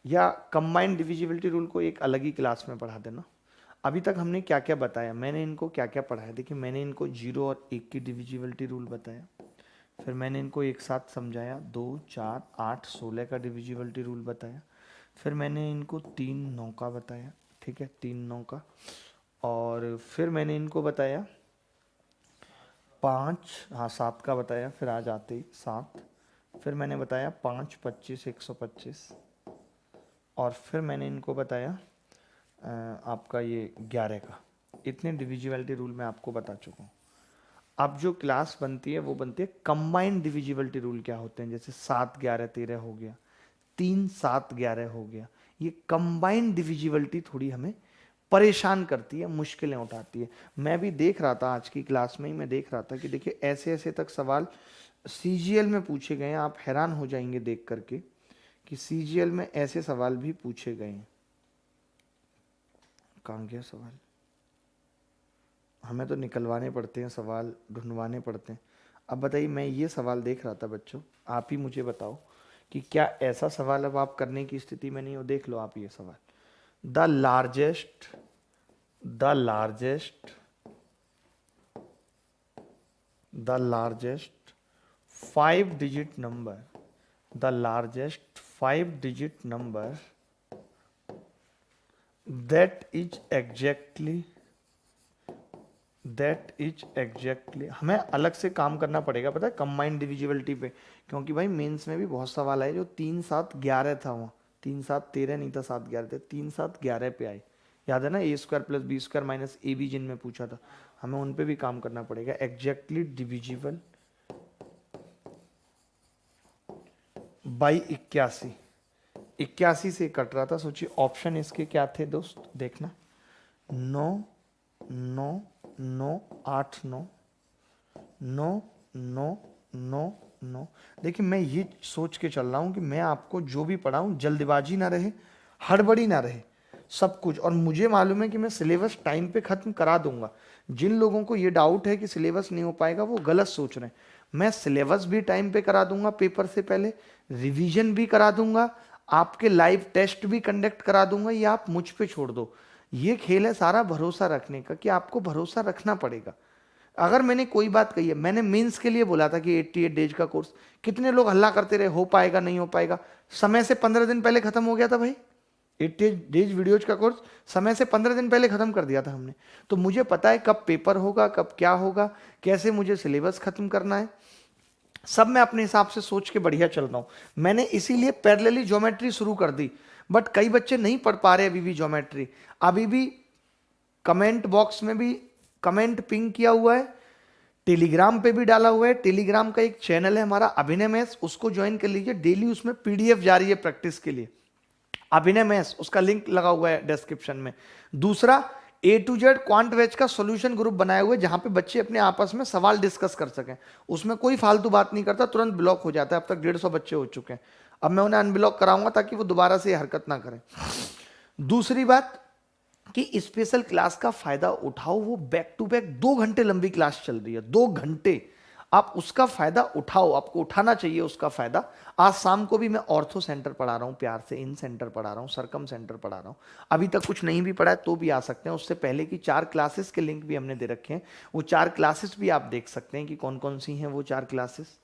या कंबाइंड डिविजिबिलिटी रूल को एक अलग ही क्लास में पढ़ा देना। अभी तक हमने क्या क्या बताया, मैंने इनको क्या क्या पढ़ाया। देखिए, मैंने इनको 0 और 1 की डिविजिबिलिटी रूल बताया, फिर मैंने इनको एक साथ समझाया 2, 4, 8, 16 का डिविजिबिलिटी रूल बताया, फिर मैंने इनको 3, 9 का बताया, ठीक है, 3, 9 का, और फिर मैंने इनको बताया 5, हाँ 7 का बताया, फिर आज आते ही 7, फिर मैंने बताया 5, 25, 125, और फिर मैंने इनको बताया आपका ये 11 का। इतने डिविजिबिलिटी रूल मैं आपको बता चुका हूँ। अब जो क्लास बनती है वो बनती है कंबाइंड डिविजिबिलिटी रूल। क्या होते हैं, जैसे 7, 11, 13 हो गया, 3, 7, 11 हो गया। ये कंबाइंड डिविजिबिलिटी थोड़ी हमें परेशान करती है, मुश्किलें उठाती है। मैं भी देख रहा था, आज की क्लास में ही मैं देख रहा था कि देखिए ऐसे ऐसे तक सवाल सीजीएल में पूछे गए हैं। आप हैरान हो जाएंगे देख करके कि सीजीएल में ऐसे सवाल भी पूछे गए हैं। कहाँ गया सवाल, हमें तो निकलवाने पड़ते हैं सवाल, ढूंढवाने पड़ते हैं। अब बताइए, मैं ये सवाल देख रहा था बच्चों, आप ही मुझे बताओ कि क्या ऐसा सवाल अब आप करने की स्थिति में नहीं हो। देख लो आप ये सवाल, the largest the largest 5-digit number, the largest 5-digit number that is exactly हमें अलग से काम करना पड़ेगा, पता है, कंबाइंड डिविजिबिलिटी पे। क्योंकि भाई मेंस में भी बहुत सवाल आए जो 3, 7, 11 था, वहाँ 3, 7, 13 नहीं था, 7, 11 थे, 3, 7, 11 पे आए। याद है ना, A² + B² - AB जिनमें पूछा था, हमें उन पे भी काम करना पड़ेगा। एग्जैक्टली डिविजिबल बाई 81, 81 से कट रहा था। सोचिए ऑप्शन इसके क्या थे दोस्त, देखना, 9, 9, 9, 8, 9, 9, 9, 9, 9। देखिए, मैं ये सोच के चल रहा हूँ कि मैं आपको जो भी पढ़ाऊँ जल्दबाजी ना रहे, हड़बड़ी ना रहे, सब कुछ। और मुझे मालूम है कि मैं सिलेबस टाइम पे ख़त्म करा दूंगा। जिन लोगों को ये डाउट है कि सिलेबस नहीं हो पाएगा, वो गलत सोच रहे हैं। मैं सिलेबस भी टाइम पे करा दूंगा, पेपर से पहले रिवीजन भी करा दूंगा, आपके लाइव टेस्ट भी कंडक्ट करा दूंगा। ये आप मुझ पे छोड़ दो। ये खेल है सारा भरोसा रखने का, कि आपको भरोसा रखना पड़ेगा। अगर मैंने कोई बात कही है, मैंने मेंस के लिए बोला था कि 88 डेज का कोर्स, कितने लोग हल्ला करते रहे, हो पाएगा नहीं हो पाएगा। समय से 15 दिन पहले खत्म हो गया था भाई। 88 डेज वीडियोज का कोर्स समय से 15 दिन पहले खत्म कर दिया था हमने। तो मुझे पता है कब पेपर होगा, कब क्या होगा, कैसे मुझे सिलेबस खत्म करना है, सब मैं अपने हिसाब से सोच के बढ़िया चल रहा हूं। मैंने इसीलिए पैरेलली ज्योमेट्री शुरू कर दी। बट कई बच्चे नहीं पढ़ पा रहे अभी भी ज्योमेट्री। अभी भी कमेंट बॉक्स में भी कमेंट पिंग किया हुआ है, टेलीग्राम पे भी डाला हुआ है। टेलीग्राम का एक चैनल है हमारा अभिनय मैथ्स, उसको ज्वाइन कर लीजिए। डेली उसमें पीडीएफ जा रही है प्रैक्टिस के लिए, अभिनय मैथ्स, उसका लिंक लगा हुआ है डिस्क्रिप्शन में। दूसरा, A to Z क्वांट वेज का सॉल्यूशन ग्रुप बनाए हुए, जहां पे बच्चे अपने आपस में सवाल डिस्कस कर सकें। उसमें कोई फालतू बात नहीं करता, तुरंत ब्लॉक हो जाता है। अब तक 150 बच्चे हो चुके हैं। अब मैं उन्हें अनब्लॉक कराऊंगा ताकि वो दोबारा से हरकत ना करें। दूसरी बात कि स्पेशल क्लास का फायदा उठाओ। वो बैक टू बैक 2 घंटे लंबी क्लास चल रही है, 2 घंटे। आप उसका फायदा उठाओ, आपको उठाना चाहिए उसका फायदा। आज शाम को भी मैं ऑर्थो सेंटर पढ़ा रहा हूँ, प्यार से इन सेंटर पढ़ा रहा हूँ, सरकम सेंटर पढ़ा रहा हूँ। अभी तक कुछ नहीं भी पढ़ा है तो भी आ सकते हैं। उससे पहले की 4 क्लासेस के लिंक भी हमने दे रखे हैं, वो 4 क्लासेस भी आप देख सकते हैं कि कौन कौन सी हैं वो 4 क्लासेस।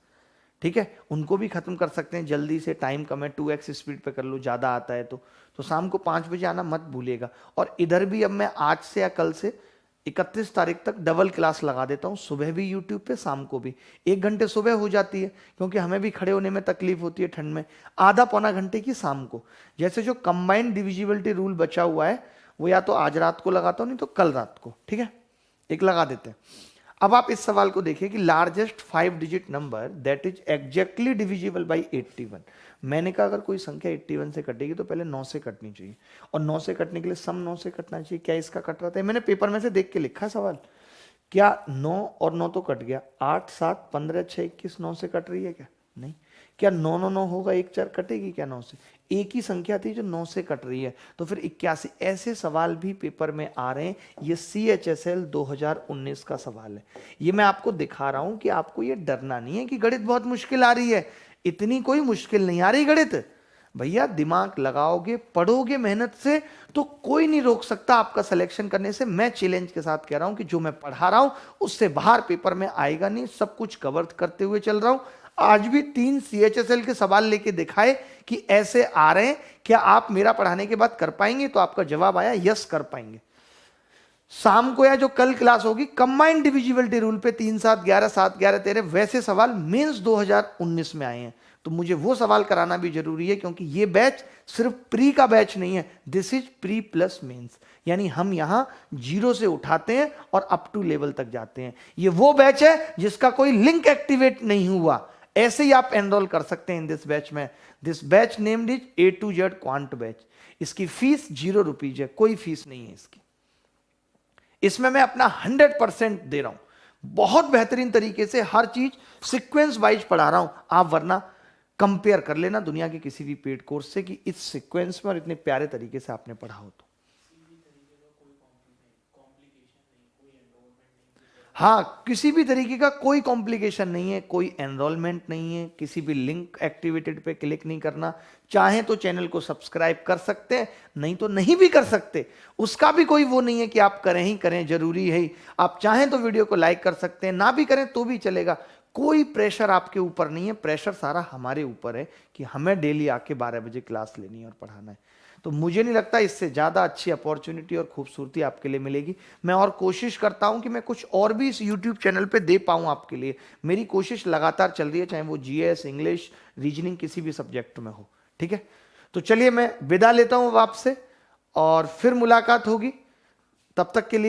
ठीक है, उनको भी खत्म कर सकते हैं जल्दी से। टाइम कम है, 2x स्पीड पे कर लो, ज़्यादा आता है तो शाम को 5 बजे आना मत भूलिएगा। और इधर भी अब मैं आज से या कल से 31 तारीख तक डबल क्लास लगा देता हूँ, सुबह भी यूट्यूब पे, शाम को भी। 1 घंटे सुबह हो जाती है क्योंकि हमें भी खड़े होने में तकलीफ होती है ठंड में। आधा पौना घंटे की शाम को। जैसे जो कंबाइंड डिविजिबिलिटी रूल बचा हुआ है वो या तो आज रात को लगाता हूँ, नहीं तो कल रात को। ठीक है, एक लगा देते हैं। अब आप इस सवाल को देखिए कि largest 5 digit number that is exactly divisible by 81। मैंने कहा अगर कोई संख्या 81 से कटेगी तो पहले 9 से कटनी चाहिए, और 9 से कटने के लिए सम 9 से कटना चाहिए। क्या इसका कट रहा था? मैंने पेपर में से देख के लिखा सवाल। क्या 9 और 9 तो कट गया, 8 7 15 6 21 9 से कट रही है क्या? नहीं। क्या 9 9 9 होगा, 1 4 कटेगी क्या 9 से? एक ही संख्या थी जो 9 से कट रही है, तो फिर 81। ऐसे सवाल भी पेपर में आ रहे हैं। ये CHSL 2019 का सवाल है। ये मैं आपको दिखा रहा हूं कि आपको ये डरना नहीं है कि गणित बहुत मुश्किल आ रही है। इतनी कोई मुश्किल नहीं आ रही गणित भैया। दिमाग लगाओगे, पढ़ोगे मेहनत से, तो कोई नहीं रोक सकता आपका सिलेक्शन करने से। मैं चैलेंज के साथ कह रहा हूं कि जो मैं पढ़ा रहा हूं उससे बाहर पेपर में आएगा नहीं। सब कुछ कवर करते हुए चल रहा हूं। आज भी 3 CHSL के सवाल लेके दिखाए कि ऐसे आ रहे हैं। क्या आप मेरा पढ़ाने के बाद कर पाएंगे? तो आपका जवाब आया यस, कर पाएंगे। शाम को या जो कल क्लास होगी कंबाइंड डिविजिबिलिटी रूल पे 3 7 11 7 11 13 वैसे सवाल मेंस 2019 में आए हैं। तो मुझे वो सवाल कराना भी जरूरी है, क्योंकि ये बैच सिर्फ प्री का बैच नहीं है, this is pre plus mains. यानी हम यहां 0 से उठाते हैं और अप टू लेवल तक जाते हैं। ये वो बैच है जिसका कोई लिंक एक्टिवेट नहीं हुआ, ऐसे ही आप एनरोल कर सकते हैं इन दिस बैच में। This batch named is A to Z quant batch. इसकी फीस 0 रुपीज है, कोई फीस नहीं है इसकी। इसमें मैं अपना 100% दे रहा हूं। बहुत बेहतरीन तरीके से हर चीज सीक्वेंस वाइज पढ़ा रहा हूं। आप वरना कंपेयर कर लेना दुनिया के किसी भी पेड कोर्स से कि इस सीक्वेंस में और इतने प्यारे तरीके से आपने पढ़ा हो तो। हाँ, किसी भी तरीके का कोई कॉम्प्लिकेशन नहीं है, कोई एनरोलमेंट नहीं है, किसी भी लिंक एक्टिवेटेड पे क्लिक नहीं करना। चाहे तो चैनल को सब्सक्राइब कर सकते हैं, नहीं तो नहीं भी कर सकते। उसका भी कोई वो नहीं है कि आप करें ही करें, जरूरी है ही। आप चाहें तो वीडियो को लाइक कर सकते हैं, ना भी करें तो भी चलेगा। कोई प्रेशर आपके ऊपर नहीं है। प्रेशर सारा हमारे ऊपर है कि हमें डेली आके 12 बजे क्लास लेनी है और पढ़ाना है। तो मुझे नहीं लगता इससे ज़्यादा अच्छी अपॉर्चुनिटी और खूबसूरती आपके लिए मिलेगी। मैं और कोशिश करता हूं कि मैं कुछ और भी इस यूट्यूब चैनल पे दे पाऊं आपके लिए। मेरी कोशिश लगातार चल रही है, चाहे वो GS, इंग्लिश, रीजनिंग किसी भी सब्जेक्ट में हो। ठीक है, तो चलिए मैं विदा लेता हूं अब आपसे, और फिर मुलाकात होगी। तब तक के लिए